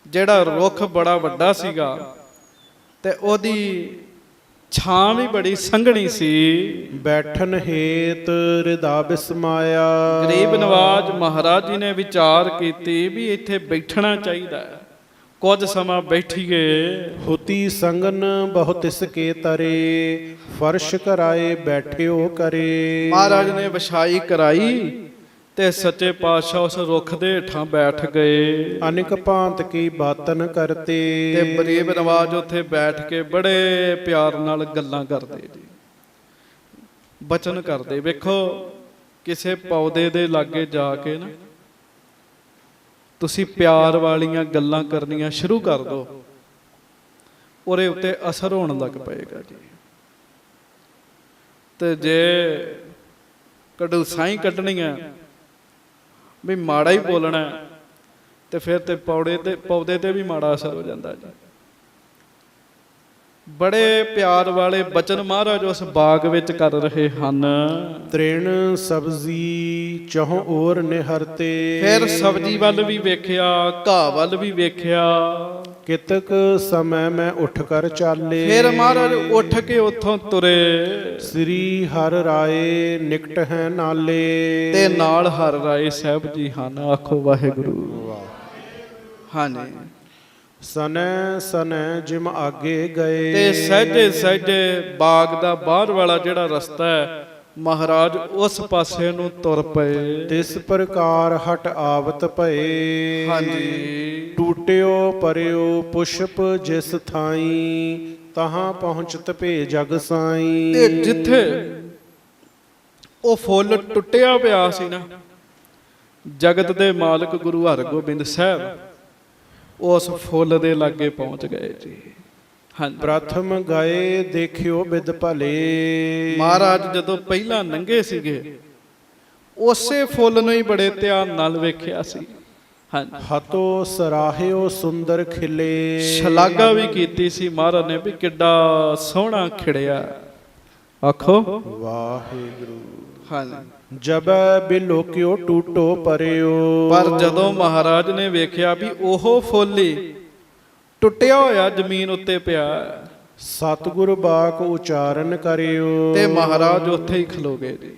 ਜਿਹੜਾ ਰੁੱਖ ਬੜਾ ਵੱਡਾ ਸੀਗਾ ਤੇ ਉਹਦੀ ਛਾਂ ਵੀ ਬੜੀ ਸੰਘਣੀ ਸੀ। ਬੈਠਨ ਹੇਤ ਹਿਰਦਾ ਬਿਸਮਾਇਆ। ਗਰੀਬ ਨਵਾਜ ਮਹਾਰਾਜ ਜੀ ਨੇ ਵਿਚਾਰ ਕੀਤੀ ਵੀ ਇੱਥੇ ਬੈਠਣਾ ਚਾਹੀਦਾ ਹੈ, ਕੁਝ ਸਮਾਂ ਬੈਠੀਏ। ਹੁਤੀ ਸੰਗਨ ਬਹੁਤ ਇਸਕੇ ਤਰੇ, ਫਰਸ਼ ਕਰਾਏ ਬੈਠਿਓ ਕਰੇ। ਮਹਾਰਾਜ ਨੇ ਵਿਛਾਈ ਕਰਾਈ ਤੇ ਸੱਚੇ ਪਾਤਸ਼ਾਹ ਉਸ ਰੁੱਖ ਦੇ ਹੇਠਾਂ ਬੈਠ ਗਏ। ਅਨੇਕ ਭਾਂਤ ਕੀ ਬਾਤਨ ਕਰਤੇ, ਤੇ ਗਰੀਬ ਨਵਾਜ ਉੱਥੇ ਬੈਠ ਕੇ ਬੜੇ ਪਿਆਰ ਨਾਲ ਗੱਲਾਂ ਕਰਦੇ ਜੀ, ਬਚਨ ਕਰਦੇ। ਵੇਖੋ ਕਿਸੇ ਪੌਦੇ ਦੇ ਲਾਗੇ ਜਾ ਕੇ ਨਾ ਤੁਸੀਂ ਪਿਆਰ ਵਾਲੀਆਂ ਗੱਲਾਂ ਕਰਨੀਆਂ ਸ਼ੁਰੂ ਕਰ ਦਿਓ, ਉਹਦੇ ਉੱਤੇ ਅਸਰ ਹੋਣ ਲੱਗ ਪਏਗਾ ਜੀ। ਤੇ ਜੇ ਕੜੂਸਾਂ ਹੀ ਕੱਢਣੀਆਂ ਵੀ ਮਾੜਾ ਹੀ ਬੋਲਣਾ, ਤੇ ਫਿਰ ਤੇ ਪੌਦੇ ਤੇ ਵੀ ਮਾੜਾ ਅਸਰ ਹੋ ਜਾਂਦਾ ਜੀ। ਬੜੇ ਪਿਆਰ ਵਾਲੇ ਬਚਨ ਮਹਾਰਾਜ ਉਸ ਬਾਗ ਵਿੱਚ ਕਰ ਰਹੇ ਹਨ। ਤ੍ਰਿਣ ਸਬਜ਼ੀ ਚਹੁ ਔਰ ਨਿਹਰਤੇ, ਫਿਰ ਸਬਜ਼ੀ ਵੱਲ ਵੀ ਵੇਖਿਆ, ਘਾਹ ਵੱਲ ਵੀ ਵੇਖਿਆ। ਕਿਤਕ ਸਮੇਂ ਮੈਂ ਉੱਠ ਕਰ ਚਾਲੇ, ਫਿਰ ਮਹਾਰਾਜ ਉੱਠ ਕੇ ਉੱਥੋਂ ਤੁਰੇ। ਸ੍ਰੀ ਹਰਿ ਰਾਏ ਨਿਕਟ ਹੈ ਨਾਲੇ, ਤੇ ਨਾਲ ਹਰਿ ਰਾਏ ਸਾਹਿਬ ਜੀ ਹਨ। ਆਖੋ ਵਾਹਿਗੁਰੂ। ਹਾਂਜੀ। ਸਨੈ ਸਨੈ ਜਿਮ ਆਗੇ ਗਏ, ਤੇ ਸਹਿਜੇ ਸਹਿਜੇ ਬਾਗ ਦਾ ਬਾਹਰ ਵਾਲਾ ਜਿਹੜਾ ਰਸਤਾ ਹੈ, ਮਹਾਰਾਜ ਉਸ ਪਾਸੇ ਨੂੰ ਤੁਰ ਪਏ। ਤਿਸ ਪ੍ਰਕਾਰ ਹਟ ਆਵਤ ਭਏ, ਹਾਂਜੀ। ਟੂਟਿਓ ਪਰਿਓ ਪੁਸ਼ਪ ਜਿਸ ਥਾਈ, ਤਹਾਂ ਪਹੁੰਚਤ ਭੇ ਜਗ ਸਾਈ। ਤੇ ਜਿੱਥੇ ਉਹ ਫੁੱਲ ਟੁੱਟਿਆ ਪਿਆ ਸੀ ਨਾ, ਜਗਤ ਦੇ ਮਾਲਕ ਗੁਰੂ ਹਰਗੋਬਿੰਦ ਸਾਹਿਬ ਉਸ ਫੁੱਲ ਦੇ ਲਾਗੇ ਪਹੁੰਚ ਗਏ ਜੀ। ਹਾਂਜੀ। ਪ੍ਰਥਮ ਗਏ ਦੇਖਿਓ ਬਿਦ ਭਲੇ, ਮਹਾਰਾਜ ਜਦੋਂ ਪਹਿਲਾਂ ਲੰਘੇ ਸੀਗੇ ਉਸੇ ਫੁੱਲ ਨੂੰ ਹੀ ਬੜੇ ਧਿਆਨ ਨਾਲ ਵੇਖਿਆ ਸੀ। ਹਾਂਜੀ। ਹਤੋ ਸਰਾਹਿਓ ਸੁੰਦਰ ਖਿਲੇ, ਸ਼ਲਾਘਾ ਵੀ ਕੀਤੀ ਸੀ ਮਹਾਰਾਜ ਨੇ ਵੀ ਕਿੱਡਾ ਸੋਹਣਾ ਖਿੜਿਆ। ਆਖੋ ਵਾਹਿਗੁਰੂ। ਹਾਂਜੀ। ਜਬੈ ਬਿਲੋਕਿਓ ਟੂਟੋ ਪਰਿਓ, ਪਰ ਜਦੋਂ ਮਹਾਰਾਜ ਨੇ ਵੇਖਿਆ ਵੀ ਉਹ ਫੁੱਲ ਹੀ ਟੁੱਟਿਆ ਹੋਇਆ ਜ਼ਮੀਨ ਉੱਤੇ ਪਿਆ, ਸਤਿਗੁਰ ਬਾਕ ਉਚਾਰਨ ਕਰਿਓ, ਤੇ ਮਹਾਰਾਜ ਉੱਥੇ ਹੀ ਖਲੋ ਗਏ ਜੀ।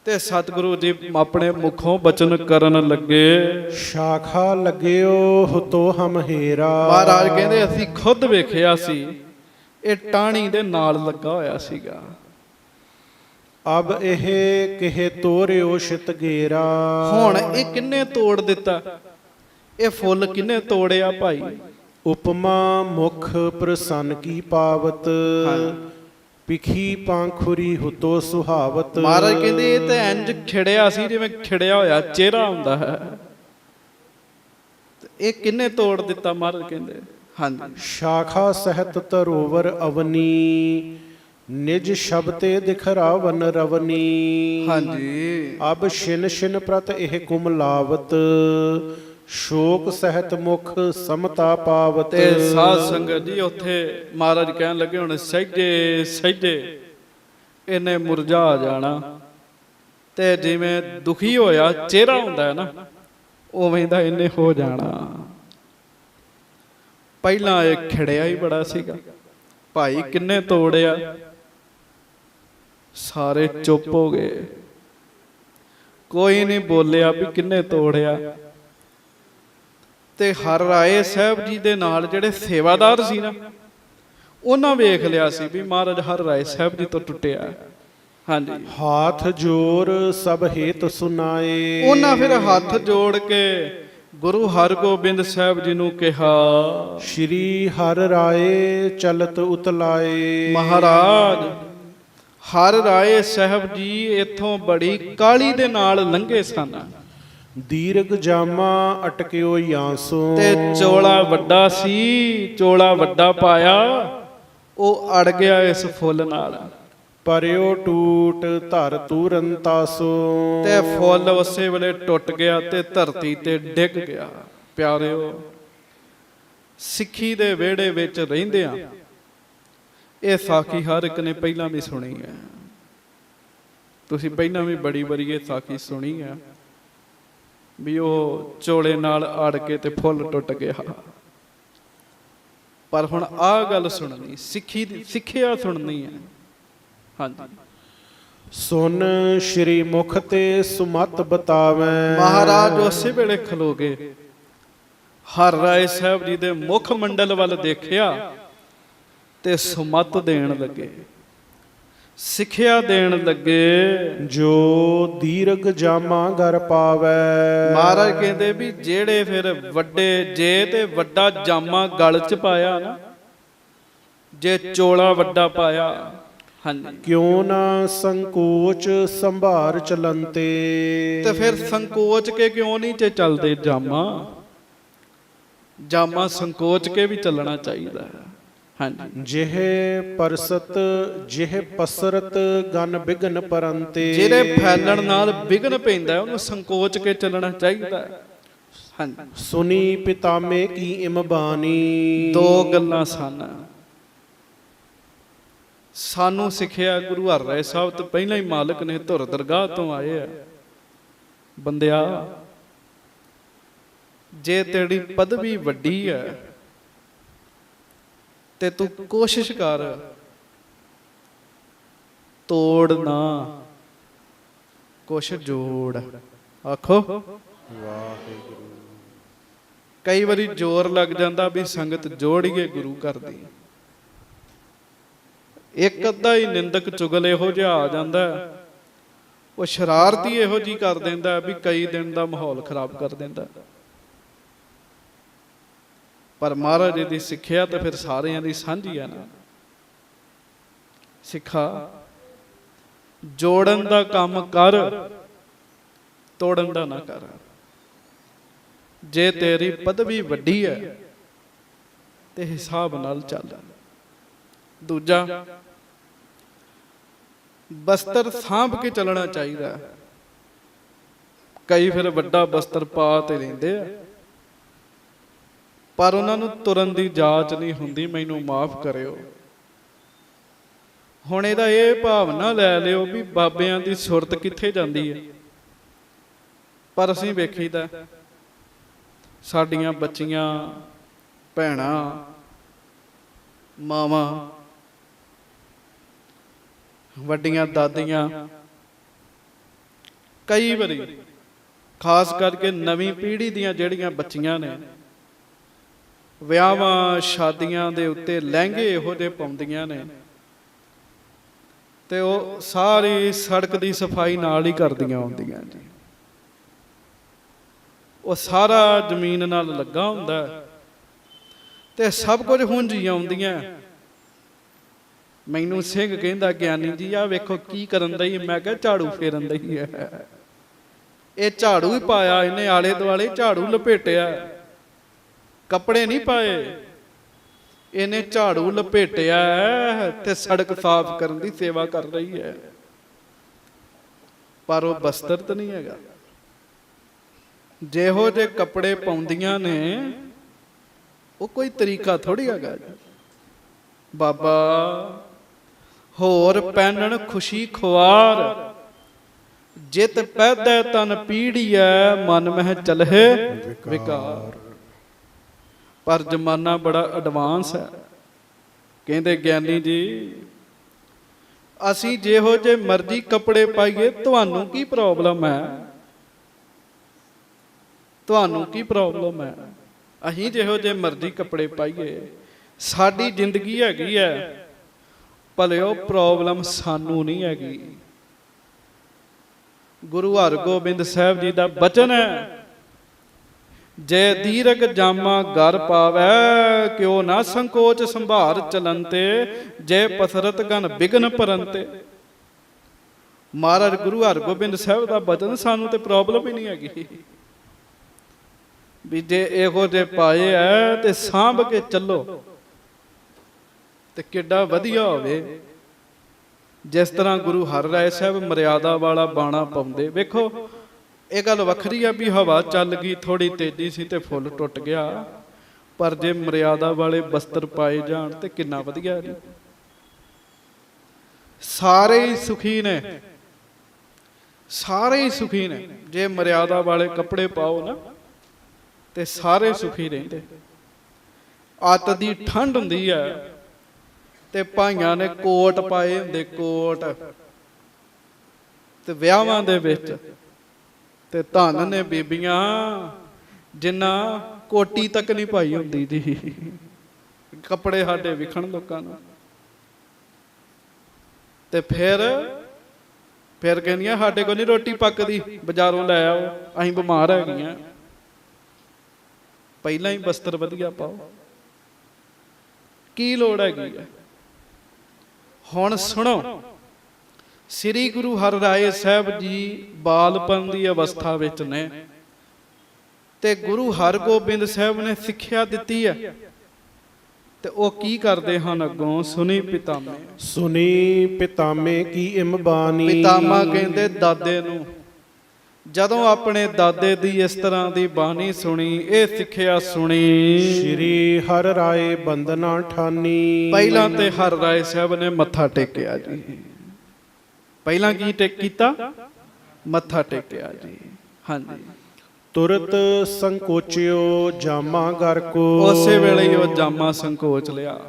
ਤੇ ਸਤਿਗੁਰੂ ਜੀ ਆਪਣੇ ਮੁਖੋਂ ਬਚਨ ਕਰਨ ਲੱਗੇ। ਸ਼ਾਖਾ ਲੱਗਿਓ ਹੁਤੋ ਹਮ ਹੀਰਾ, ਮਹਾਰਾਜ ਕਹਿੰਦੇ ਅਸੀਂ ਖੁਦ ਵੇਖਿਆ ਸੀ, ਇਹ ਟਾਹਣੀ ਦੇ ਨਾਲ ਲੱਗਾ ਹੋਇਆ ਸੀਗਾ। ਅਬ ਇਹ ਕਿਹੇ ਤੋਰਿਓ ਸ਼ਿਤ ਗੇਰਾ, ਹੁਣ ਇਹ ਕਿੰਨੇ ਤੋੜ ਦਿੱਤਾ? ਇਹ ਫੁੱਲ ਕਿੰਨੇ ਤੋੜਿਆ ਭਾਈ? ਉਪਮਾ ਮੁਖ ਪ੍ਰਸੰਨ ਕੀ ਪਾਵਤ, ਪਿਖੀ ਪਾਂਖੁਰੀ ਹੁਤੋ ਸੁਹਾਵਤ। ਮਹਾਰਾਜ ਕਹਿੰਦੇ ਇਹ ਤਾਂ ਇੰਜ ਖਿੜਿਆ ਸੀ ਜਿਵੇਂ ਖਿੜਿਆ ਹੋਇਆ ਚਿਹਰਾ ਹੁੰਦਾ ਹੈ। ਇਹ ਕਿੰਨੇ ਤੋੜ ਦਿੱਤਾ? ਮਹਾਰਾਜ ਕਹਿੰਦੇ ਹਾਂਜੀ। ਸ਼ਾਖਾ ਸਹਿਤ ਤਰੋਵਰ ਅਵਨੀ, ਨਿਜ ਸ਼ਬਤੇ ਦਿਖਰਾਵਨ ਰਵਨੀ। ਹਾਂਜੀ। ਅਬ ਛਿਨ ਛਿਨ ਪ੍ਰਤ ਇਹ ਕੁਮਲਾਵਤ, ਸ਼ੋਕ ਸਹਿਤ ਮੁਖ ਸਮਤਾ ਪਾਵਤ। ਤੇ ਸਾਧ ਸੰਗਤ ਜੀ ਉੱਥੇ ਮਹਾਰਾਜ ਕਹਿਣ ਲੱਗੇ ਹੁਣ ਸਹਿਜੇ ਸਹਿਜੇ ਇਹਨੇ ਮੁਰਝਾ ਜਾਣਾ, ਤੇ ਜਿਵੇਂ ਦੁਖੀ ਹੋਇਆ ਚਿਹਰਾ ਹੁੰਦਾ ਹੈ ਨਾ, ਉਵੇਂ ਦਾ ਇਹਨੇ ਹੋ ਜਾਣਾ। ਪਹਿਲਾਂ ਇਹ ਖਿੜਿਆ ਹੀ ਬੜਾ ਸੀਗਾ ਭਾਈ, ਕਿੰਨੇ ਤੋੜਿਆ? ਸਾਰੇ ਚੁੱਪ ਹੋ ਗਏ, ਕੋਈ ਨਹੀਂ ਬੋਲਿਆ ਵੀ ਕਿੰਨੇ ਤੋੜਿਆ। ਤੇ ਹਰਿ ਰਾਏ ਸਾਹਿਬ ਜੀ ਦੇ ਨਾਲ ਜਿਹੜੇ ਸੇਵਾਦਾਰ ਸੀ ਨਾ, ਉਹਨਾਂ ਵੇਖ ਲਿਆ ਸੀ ਵੀ ਮਹਾਰਾਜ ਹਰਿ ਰਾਏ ਸਾਹਿਬ ਜੀ ਤੋਂ ਟੁੱਟਿਆ। ਹਾਂਜੀ। ਹਾਥ ਜੋਰ ਸਭ ਹੇਤ ਸੁਨਾਏ, ਉਹਨਾਂ ਫਿਰ ਹੱਥ ਜੋੜ ਕੇ ਗੁਰੂ ਹਰਗੋਬਿੰਦ ਸਾਹਿਬ ਜੀ ਨੂੰ ਕਿਹਾ, ਸ਼੍ਰੀ ਹਰਿ ਰਾਏ ਚਲਤ ਉਤਲਾਏ। ਮਹਾਰਾਜ ਹਰਿ ਰਾਏ ਸਾਹਿਬ ਜੀ ਇੱਥੋਂ ਬੜੀ ਕਾਹਲੀ ਦੇ ਨਾਲ ਲੰਘੇ ਸਨ। ਦੀਰਘ ਜਾਮਾ ਅਟਕਿਓ ਯਾਸੋ, ਤੇ ਚੋਲਾ ਵੱਡਾ ਸੀ, ਚੋਲਾ ਵੱਡਾ ਪਾਇਆ, ਉਹ ਅੜ ਗਿਆ ਇਸ ਫੁੱਲ ਨਾਲ। ਪਰਿਓ ਟੂਟ ਧਰ ਤੁਰੰਤਾਸੋ, ਤੇ ਫੁੱਲ ਉਸੇ ਵੇਲੇ ਟੁੱਟ ਗਿਆ ਤੇ ਧਰਤੀ ਤੇ ਡਿੱਗ ਗਿਆ। ਪਿਆਰਿਓ, ਸਿੱਖੀ ਦੇ ਵਿਹੜੇ ਵਿੱਚ ਰਹਿੰਦਿਆਂ ਇਹ ਸਾਖੀ ਹਰ ਇੱਕ ਨੇ ਪਹਿਲਾਂ ਵੀ ਸੁਣੀ ਹੈ। ਤੁਸੀਂ ਪਹਿਲਾਂ ਵੀ ਬੜੀ ਵਾਰੀ ਇਹ ਸਾਖੀ ਸੁਣੀ ਹੈ ਵੀ ਉਹ ਚੋਲੇ ਨਾਲ ਅੜ ਕੇ ਤੇ ਫੁੱਲ ਟੁੱਟ ਗਿਆ। ਪਰ ਹੁਣ ਆਹ ਗੱਲ ਸੁਣਨੀ, ਸਿੱਖੀ ਦੀ ਸਿੱਖਿਆ ਸੁਣਨੀ ਹੈ। ਹਾਂਜੀ। ਸੁਨ ਸ਼੍ਰੀ ਮੁਖ ਤੇ ਸੁਮਤ ਬਤਾਵੇਂ, ਮਹਾਰਾਜ ਉਸੇ ਵੇਲੇ ਖਲੋ ਗਏ। ਹਰ ਰਾਏ ਸਾਹਿਬ ਜੀ ਦੇ ਮੁੱਖ ਮੰਡਲ ਵੱਲ ਦੇਖਿਆ ਤੇ ਸੁਮਤ ਦੇਣ ਲੱਗੇ, ਸਿੱਖਿਆ ਦੇਣ ਲੱਗੇ। ਜੋ ਦੀਰਘ ਜਾਮਾ ਗਰ ਪਾਵੈ। ਮਹਾਰਾਜ ਕਹਿੰਦੇ ਵੀ ਜਿਹੜੇ ਫਿਰ ਵੱਡੇ, ਜੇ ਤੇ ਵੱਡਾ ਜਾਮਾ ਗਲ ਚ ਪਾਇਆ ਨਾ, ਜੇ ਚੋਲਾ ਵੱਡਾ ਪਾਇਆ, ਹਾਂਜੀ, ਕਿਉਂ ਨਾ ਸੰਕੋਚ ਸੰਭਾਰ ਚਲੰਤੇ। ਤੇ ਫਿਰ ਸੰਕੋਚ ਕੇ ਕਿਉਂ ਨਹੀਂ ਤੇ ਚੱਲਦੇ ਜਾਮਾ? ਜਾਮਾ ਸੰਕੋਚ ਕੇ ਵੀ ਚੱਲਣਾ ਚਾਹੀਦਾ ਹੈ। ਹਾਂਜੀ, ਜਿਹ ਪਰਸਤ ਜਿਹ ਪਸਰਤ ਗਨ ਬਿਗਨ ਪਰੰਤੇ। ਜਿਹੜੇ ਫੈਲਣ ਨਾਲ ਵਿਘਨ ਪੈਂਦਾ ਉਹਨੂੰ ਸੰਕੋਚ ਕੇ ਚੱਲਣਾ ਚਾਹੀਦਾ ਹੈ। ਹਾਂਜੀ, ਸੁਨੀ ਪਿਤਾਮੇ ਕੀ ਇਮ ਬਾਣੀ। ਦੋ ਗੱਲਾਂ ਸਨ ਸਾਨੂੰ ਸਿੱਖਿਆ ਗੁਰੂ ਹਰਿਰਾਏ ਸਾਹਿਬ ਤੋਂ ਪਹਿਲਾਂ ਹੀ ਮਾਲਕ ਨੇ ਧੁਰ ਦਰਗਾਹ ਤੋਂ ਆਏ ਆ, ਬੰਦਿਆ ਜੇ ਤੇਰੀ ਪਦਵੀ ਵੱਡੀ ਹੈ ਤੇ ਤੂੰ ਕੋਸ਼ਿਸ਼ ਕਰ, ਤੋੜ ਨਾ, ਕੁਛ ਜੋੜ। ਆਖੋ ਵਾਹਿਗੁਰੂ। ਕਈ ਵਾਰੀ ਜ਼ੋਰ ਲੱਗ ਜਾਂਦਾ ਵੀ ਸੰਗਤ ਜੋੜੀਏ ਗੁਰੂ ਘਰ ਦੀ। ਇੱਕ ਅੱਧਾ ਹੀ ਨਿੰਦਕ ਚੁਗਲ ਇਹੋ ਜਿਹਾ ਆ ਜਾਂਦਾ, ਉਹ ਸ਼ਰਾਰਤੀ ਇਹੋ ਜਿਹੀ ਕਰ ਦਿੰਦਾ ਵੀ ਕਈ ਦਿਨ ਦਾ ਮਾਹੌਲ ਖਰਾਬ ਕਰ ਦਿੰਦਾ। ਪਰ ਮਹਾਰਾਜ ਜੀ ਦੀ ਸਿੱਖਿਆ ਤਾਂ ਫਿਰ ਸਾਰਿਆਂ ਦੀ ਸਾਂਝੀ ਆ ਨਾ। ਸਿੱਖਾ ਜੋੜਨ ਦਾ ਕੰਮ ਕਰ, ਤੋੜਨ ਦਾ ਨਾ ਕਰ। ਜੇ ਤੇਰੀ ਪਦਵੀ ਵੱਡੀ ਹੈ ਤੇ ਹਿਸਾਬ ਨਾਲ ਚੱਲ। ਦੂਜਾ, ਬਸਤਰ ਸਾਂਭ ਕੇ ਚੱਲਣਾ ਚਾਹੀਦਾ। ਕਈ ਫਿਰ ਵੱਡਾ ਬਸਤਰ ਪਾ ਤੇ ਲੈਂਦੇ ਆ, ਪਰ ਉਹਨਾਂ ਨੂੰ ਤੁਰਨ ਦੀ ਜਾਚ ਨਹੀਂ ਹੁੰਦੀ। ਮੈਨੂੰ ਮਾਫ ਕਰਿਓ। ਹੁਣ ਇਹਦਾ ਇਹ ਭਾਵਨਾ ਲੈ ਲਿਓ ਵੀ ਬਾਬਿਆਂ ਦੀ ਸੁਰਤ ਕਿੱਥੇ ਜਾਂਦੀ ਹੈ। ਪਰ ਅਸੀਂ ਵੇਖੀਦਾ ਸਾਡੀਆਂ ਬੱਚੀਆਂ, ਭੈਣਾਂ, ਮਾਵਾਂ, ਵੱਡੀਆਂ ਦਾਦੀਆਂ, ਕਈ ਵਾਰੀ ਖਾਸ ਕਰਕੇ ਨਵੀਂ ਪੀੜ੍ਹੀ ਦੀਆਂ ਜਿਹੜੀਆਂ ਬੱਚੀਆਂ ਨੇ, ਵਿਆਹਾਂ ਸ਼ਾਦੀਆਂ ਦੇ ਉੱਤੇ ਲਹਿੰਗੇ ਇਹੋ ਜਿਹੇ ਪਾਉਂਦੀਆਂ ਨੇ ਤੇ ਉਹ ਸਾਰੀ ਸੜਕ ਦੀ ਸਫਾਈ ਨਾਲ ਹੀ ਕਰਦੀਆਂ ਹੁੰਦੀਆਂ ਜੀ। ਉਹ ਸਾਰਾ ਜ਼ਮੀਨ ਨਾਲ ਲੱਗਾ ਹੁੰਦਾ ਤੇ ਸਭ ਕੁਝ ਹੁੰਜੀ ਆਉਂਦੀਆਂ। ਮੈਨੂੰ ਸਿੰਘ ਕਹਿੰਦਾ, ਗਿਆਨੀ ਜੀ ਆਹ ਵੇਖੋ ਕੀ ਕਰਨ ਦਈ। ਮੈਂ ਕਿਹਾ ਝਾੜੂ ਫੇਰਨ ਦਈ ਹੈ। ਇਹ ਝਾੜੂ ਹੀ ਪਾਇਆ ਇਹਨੇ, ਆਲੇ ਦੁਆਲੇ ਝਾੜੂ ਲਪੇਟਿਆ, ਕੱਪੜੇ ਨਹੀਂ ਪਾਏ। ਇਹਨੇ ਝਾੜੂ ਲਪੇਟਿਆ ਤੇ ਸੜਕ ਸਾਫ਼ ਕਰਨ ਦੀ ਸੇਵਾ ਕਰ ਰਹੀ ਹੈ। ਪਰ ਉਹ ਬਸਤਰ ਤਾਂ ਨਹੀਂ ਹੈਗਾ। ਜਿਹੋ ਜਿਹੇ ਕੱਪੜੇ ਪਾਉਂਦੀਆਂ ਨੇ ਉਹ ਕੋਈ ਤਰੀਕਾ ਥੋੜੀ ਹੈਗਾ। ਬਾਬਾ ਹੋਰ ਪਹਿਨਣ ਖੁਸ਼ੀ ਖੁਆਰ, ਜਿਤ ਪੈਦਾ ਤਨ ਪੀੜੀਐ ਮਨ ਮਹਿ ਚਲਹਿ ਵਿਕਾਰ। ਪਰ ਜ਼ਮਾਨਾ ਬੜਾ ਐਡਵਾਂਸ ਹੈ। ਕਹਿੰਦੇ ਗਿਆਨੀ ਜੀ ਅਸੀਂ ਜਿਹੋ ਜਿਹੇ ਮਰਜ਼ੀ ਕੱਪੜੇ ਪਾਈਏ, ਤੁਹਾਨੂੰ ਕੀ ਪ੍ਰੋਬਲਮ ਹੈ? ਤੁਹਾਨੂੰ ਕੀ ਪ੍ਰੋਬਲਮ ਹੈ? ਅਸੀਂ ਜਿਹੋ ਜਿਹੇ ਮਰਜ਼ੀ ਕੱਪੜੇ ਪਾਈਏ, ਸਾਡੀ ਜ਼ਿੰਦਗੀ ਹੈਗੀ ਹੈ। ਭਲਿਓ ਪ੍ਰੋਬਲਮ ਸਾਨੂੰ ਨਹੀਂ ਹੈਗੀ। ਗੁਰੂ ਹਰਗੋਬਿੰਦ ਸਾਹਿਬ ਜੀ ਦਾ ਬਚਨ ਹੈ, ਜੇ ਦੀਰਘ ਜਾਮਾ ਗਰ ਪਾਵੈ ਕਿਉ ਨਾ ਸੰਕੋਚ ਸੰਭਾਰ ਚਲੰਤੇ, ਜੇ ਪਸਰਤ ਗਨ ਬਿਗਨ ਪਰੰਤੇ। ਮਹਾਰਾਜ ਗੁਰੂ ਹਰਗੋਬਿੰਦ ਸਾਹਿਬ ਦਾ ਬਚਨ, ਸਾਨੂੰ ਤੇ ਪ੍ਰੋਬਲਮ ਹੀ ਨਹੀਂ ਹੈਗੀ ਵੀ ਜੇ ਇਹੋ ਜਿਹੇ ਪਾਏ ਐ ਤੇ ਸਾਂਭ ਕੇ ਚੱਲੋ ਤੇ ਕਿੱਡਾ ਵਧੀਆ ਹੋਵੇ। ਜਿਸ ਤਰ੍ਹਾਂ ਗੁਰੂ ਹਰਿਰਾਏ ਸਾਹਿਬ ਮਰਿਆਦਾ ਵਾਲਾ ਬਾਣਾ ਪਾਉਂਦੇ। ਵੇਖੋ ਇਹ ਗੱਲ ਵੱਖਰੀ ਆ ਵੀ ਹਵਾ ਚੱਲ ਗਈ, ਥੋੜੀ ਤੇਜ਼ੀ ਸੀ ਤੇ ਫੁੱਲ ਟੁੱਟ ਗਿਆ, ਪਰ ਜੇ ਮਰਿਆਦਾ ਵਾਲੇ ਬਸਤਰ ਪਾਏ ਜਾਣ ਤੇ ਕਿੰਨਾ ਵਧੀਆ ਜੀ। ਸਾਰੇ ਹੀ ਸੁਖੀ ਨੇ, ਸਾਰੇ ਹੀ ਸੁਖੀ ਨੇ। ਜੇ ਮਰਿਆਦਾ ਵਾਲੇ ਕੱਪੜੇ ਪਾਓ ਨਾ ਤੇ ਸਾਰੇ ਸੁਖੀ ਰਹਿੰਦੇ। ਅੱਤ ਦੀ ਠੰਡ ਹੁੰਦੀ ਹੈ ਤੇ ਭਾਈਆਂ ਨੇ ਕੋਟ ਪਾਏ ਹੁੰਦੇ, ਕੋਟ, ਤੇ ਵਿਆਹਾਂ ਦੇ ਵਿੱਚ ਤੇ ਧੰਨ ਨੇ ਬੀਬੀਆਂ ਜਿਨ੍ਹਾਂ ਕੋਟੀ ਤੱਕ ਨਹੀਂ ਪਾਈ ਹੁੰਦੀ ਜੀ, ਕੱਪੜੇ ਸਾਡੇ ਵਿਖਣ ਲੋਕਾਂ ਨੂੰ। ਤੇ ਫਿਰ ਕਹਿੰਦੀਆਂ ਸਾਡੇ ਕੋਲ ਨਹੀਂ ਰੋਟੀ ਪੱਕਦੀ, ਬਾਜ਼ਾਰੋਂ ਲੈ ਆਓ, ਅਸੀਂ ਬਿਮਾਰ ਹੈਗੀਆਂ। ਪਹਿਲਾਂ ਹੀ ਬਸਤਰ ਵਧੀਆ ਪਾਓ, ਕੀ ਲੋੜ ਹੈਗੀ ਹੈ। ਹੁਣ ਸੁਣੋ, ਸ੍ਰੀ ਗੁਰੂ ਹਰਿਰਾਏ ਸਾਹਿਬ ਜੀ ਬਾਲਪਨ ਦੀ ਅਵਸਥਾ ਵਿੱਚ ਨੇ ਤੇ ਗੁਰੂ ਹਰਗੋਬਿੰਦ ਸਾਹਿਬ ਨੇ ਸਿੱਖਿਆ ਦਿੱਤੀ ਹੈ ਤੇ ਉਹ ਕੀ ਕਰਦੇ ਹਨ ਅੱਗੋਂ? ਸੁਣੀ ਪਿਤਾਮੇ। ਸੁਣੀ ਪਿਤਾਮੇ ਕੀ ਇਮਬਾਨੀ। ਪਿਤਾਮਾ ਕਹਿੰਦੇ ਦਾਦੇ ਨੂੰ। ਜਦੋਂ ਆਪਣੇ ਦਾਦੇ ਦੀ ਇਸ ਤਰ੍ਹਾਂ ਦੀ ਬਾਣੀ ਸੁਣੀ, ਇਹ ਸਿੱਖਿਆ ਸੁਣੀ, ਸ਼੍ਰੀ ਹਰਿ ਰਾਏ ਬੰਦਨਾ ਠਾਨੀ। ਪਹਿਲਾਂ ਤੇ ਹਰਿਰਾਏ ਸਾਹਿਬ ਨੇ ਮੱਥਾ ਟੇਕਿਆ ਜੀ। ਪਹਿਲਾਂ ਕੀ ਕੀਤਾ? ਮੱਥਾ ਟੇਕਿਆ ਜੀ। ਹਾਂਜੀ। ਤੁਰਤ ਸੰਕੋਚਿਓ ਜਾਮਾ ਗਰ ਕੋ। ਉਸੇ ਵੇਲੇ ਹੀ ਉਹ ਜਾਮਾ ਸੰਕੋਚ ਲਿਆ,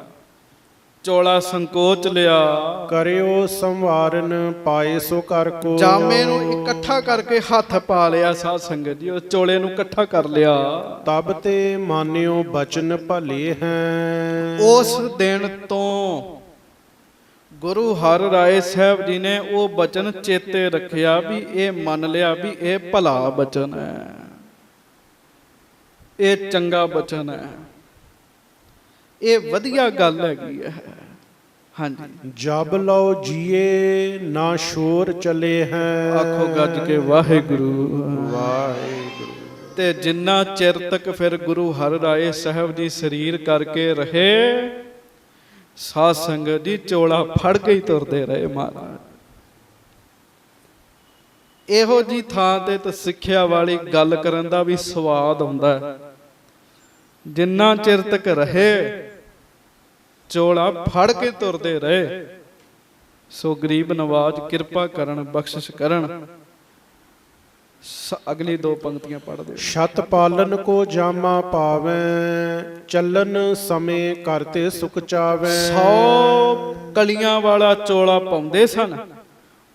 ਚੋਲਾ ਸੰਕੋਚ ਲਿਆ। ਕਰਿਓ ਸੰਵਾਰਨ ਪਾਏ ਸੋ ਕਰ ਕੋ। ਜਾਮੇ ਨੂੰ ਇਕੱਠਾ ਕਰਕੇ ਹੱਥ ਪਾ ਲਿਆ ਸਾਧ ਸੰਗਤ ਜੀ, ਉਹ ਚੋਲੇ ਨੂੰ ਇਕੱਠਾ ਕਰ ਲਿਆ। ਤਬ ਤੇ ਮਾਨਿਓ ਬਚਨ ਭਲੇ ਹੈ। ਉਸ ਦਿਨ ਤੋਂ ਗੁਰੂ ਹਰਿਰਾਏ ਸਾਹਿਬ ਜੀ ਨੇ ਉਹ ਬਚਨ ਚੇਤੇ ਰੱਖਿਆ ਵੀ ਇਹ ਮੰਨ ਲਿਆ ਵੀ ਇਹ ਭਲਾ ਬਚਨ ਹੈ, ਇਹ ਚੰਗਾ ਬਚਨ ਹੈ, ਇਹ ਵਧੀਆ ਗੱਲ ਹੈਗੀ ਹੈ। ਹਾਂਜੀ। ਜਬ ਲਓ ਜੀਏ ਨਾ ਸ਼ੋਰ ਚਲੇ ਹੈ। ਆਖੋ ਗੱਜ ਕੇ ਵਾਹਿਗੁਰੂ ਵਾਹਿਗੁਰੂ। ਤੇ ਜਿੰਨਾ ਚਿਰ ਤੱਕ ਫਿਰ ਗੁਰੂ ਹਰਿਰਾਏ ਸਾਹਿਬ ਜੀ ਸਰੀਰ ਕਰਕੇ ਰਹੇ, ਸਾਧ ਸੰਗਤ ਜੀ ਚੋਲਾ ਫੜ ਕੇ ਹੀ ਤੁਰਦੇ ਰਹੇ ਮਹਾਰਾਜ। ਇਹੋ ਜੀ ਥਾਂ ਤੇ ਤਾਂ ਸਿੱਖਿਆ ਵਾਲੀ ਗੱਲ ਕਰਨ ਦਾ ਵੀ ਸਵਾਦ ਆਉਂਦਾ ਹੈ। ਜਿੰਨਾ ਚਿਰ ਤੱਕ ਰਹੇ ਚੋਲਾ ਫੜ ਕੇ ਤੁਰਦੇ ਰਹੇ। ਸੋ ਗਰੀਬ ਨਵਾਜ ਕਿਰਪਾ ਕਰਨ, ਬਖਸ਼ਿਸ਼ ਕਰਨ। ਅਗਲੀ ਦੋ ਪੰਕਤੀਆਂ ਪੜ੍ਹ ਦਿਓ। ਛਤ ਪਾਲਨ ਕੋ ਜਾਮਾ ਪਾਵੈ, ਚੱਲਨ ਸਮੇਂ ਕਰਤੇ ਸੁਖ ਚਾਵੈ। 100 ਕਲੀਆਂ ਵਾਲਾ ਚੋਲਾ ਪਾਉਂਦੇ ਸਨ,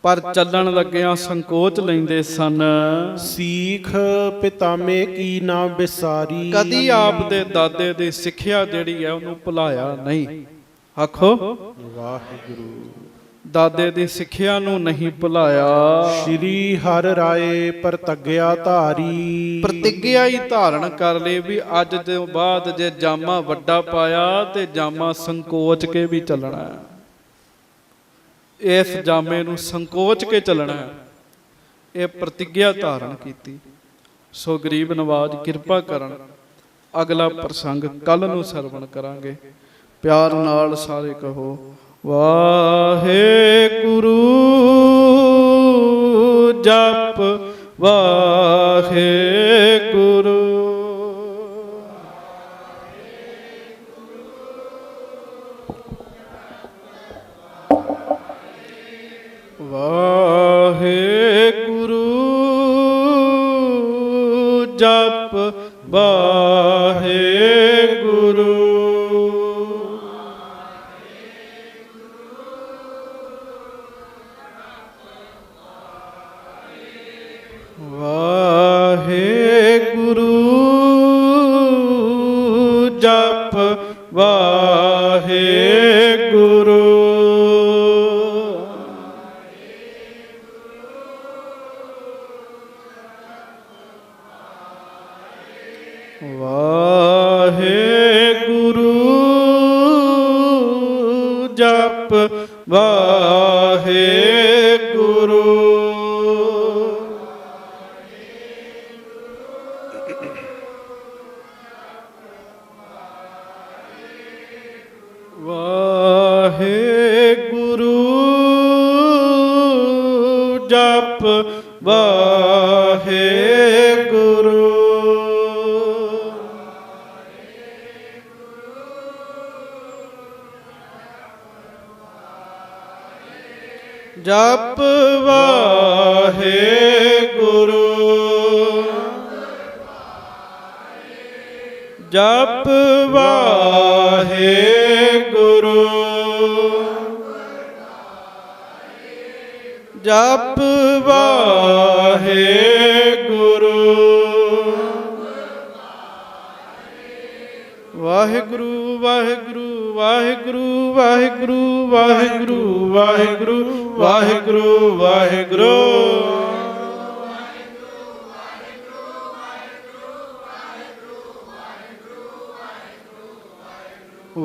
ਪਰ ਚੱਲਣ ਲੱਗਿਆਂ ਸੰਕੋਚ ਲੈਂਦੇ ਸਨ। ਸੀਖ ਪਿਤਾਮੇ ਕੀ ਨਾ ਵਿਸਾਰੀ। ਕਦੀ ਆਪ ਦੇ ਦਾਦੇ ਦੀ ਸਿੱਖਿਆ ਜਿਹੜੀ ਹੈ ਉਹਨੂੰ ਭੁਲਾਇਆ ਨਹੀਂ। ਆਖੋ ਵਾਹਿਗੁਰੂ। ਦਾਦੇ ਦੀ ਸਿੱਖਿਆ ਨੂੰ ਨਹੀਂ ਭੁਲਾਇਆ। ਸ਼੍ਰੀ ਹਰਿ ਰਾਏ ਪ੍ਰਤਿਗਿਆ ਧਾਰੀ। ਪ੍ਰਤਿਗਿਆ ਹੀ ਧਾਰਨ ਕਰ ਲਈ ਵੀ ਅੱਜ ਤੋਂ ਬਾਅਦ ਜੇ ਜਾਮਾ ਵੱਡਾ ਪਾਇਆ ਤੇ ਜਾਮਾ ਸੰਕੋਚ ਕੇ ਵੀ ਚੱਲਣਾ ਹੈ। ਇਸ ਜਾਮੇ ਨੂੰ ਸੰਕੋਚ ਕੇ ਚੱਲਣਾ ਹੈ, ਇਹ ਪ੍ਰਤਿਗਿਆ ਧਾਰਨ ਕੀਤੀ। ਸੋ ਗਰੀਬ ਨਵਾਜ ਕਿਰਪਾ ਕਰਨ। ਅਗਲਾ ਪ੍ਰਸੰਗ ਕੱਲ ਨੂੰ ਸਰਵਣ ਕਰਾਂਗੇ। ਪਿਆਰ ਨਾਲ ਸਾਰੇ ਕਹੋ ਵਾਹਿਗੁਰੂ। ਜਪ ਵਾਹਿਗੁਰੂ। ਵਾਹਿਗੁਰੂ ਜਪ ਵਾਹਿਗੁਰੂ। ਵਾਹਿਗੁਰੂ ਜਪ ਵਾਹਿਗੁਰੂ। ਵਾਹਿਗੁਰੂ ਜਪ ਵਾਹਿਗੁਰੂ। ਵਾਹਿਗੁਰੂ ਜਪ ਵਾਹਿਗੁਰੂ। ਜਪ ਵਾਹਿਗੁਰੂ। ਜਪ ਵਾਹਿਗੁਰੂ। ਜਪ ਵਾਹਿਗੁਰੂ। ਵਾਹਿਗੁਰੂ ਵਾਹਿਗੁਰੂ ਵਾਹਿਗੁਰੂ ਵਾਹਿਗੁਰੂ ਵਾਹਿਗੁਰੂ ਵਾਹਿਗੁਰੂ ਵਾਹਿਗੁਰੂ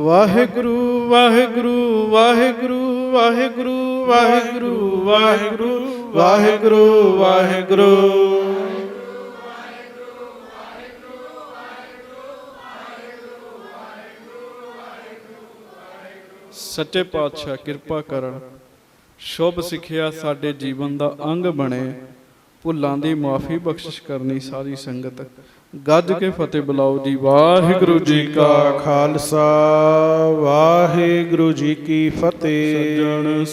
ਵਾਹਿਗੁਰੂ ਵਾਹਿਗੁਰੂ ਵਾਹਿਗੁਰੂ ਵਾਹਿਗੁਰੂ ਵਾਹਿਗੁਰੂ ਵਾਹਿਗੁਰੂ ਵਾਹਿਗੁਰੂ ਵਾਹਿਗੁਰੂ ਵਾਹਿਗੁਰੂ ਸੱਚੇ ਪਾਤਸ਼ਾਹ ਕਿਰਪਾ ਕਰਨ, ਸ਼ੁਭ ਸਿੱਖਿਆ ਸਾਡੇ ਜੀਵਨ ਦਾ ਅੰਗ ਬਣੇ, ਭੁੱਲਾਂ ਦੀ ਮਾਫੀ ਬਖਸ਼ਿਸ਼ ਕਰਨੀ ਸਾਰੀ ਸੰਗਤ ਗੱਜ ਕੇ ਫਤਿਹ ਬੁਲਾਓ ਜੀ। ਵਾਹਿਗੁਰੂ ਜੀ ਕਾ ਖਾਲਸਾ ਵਾਹਿਗੁਰੂ ਜੀ ਕੀ ਫਤਿਹ। ਸੱਜਣ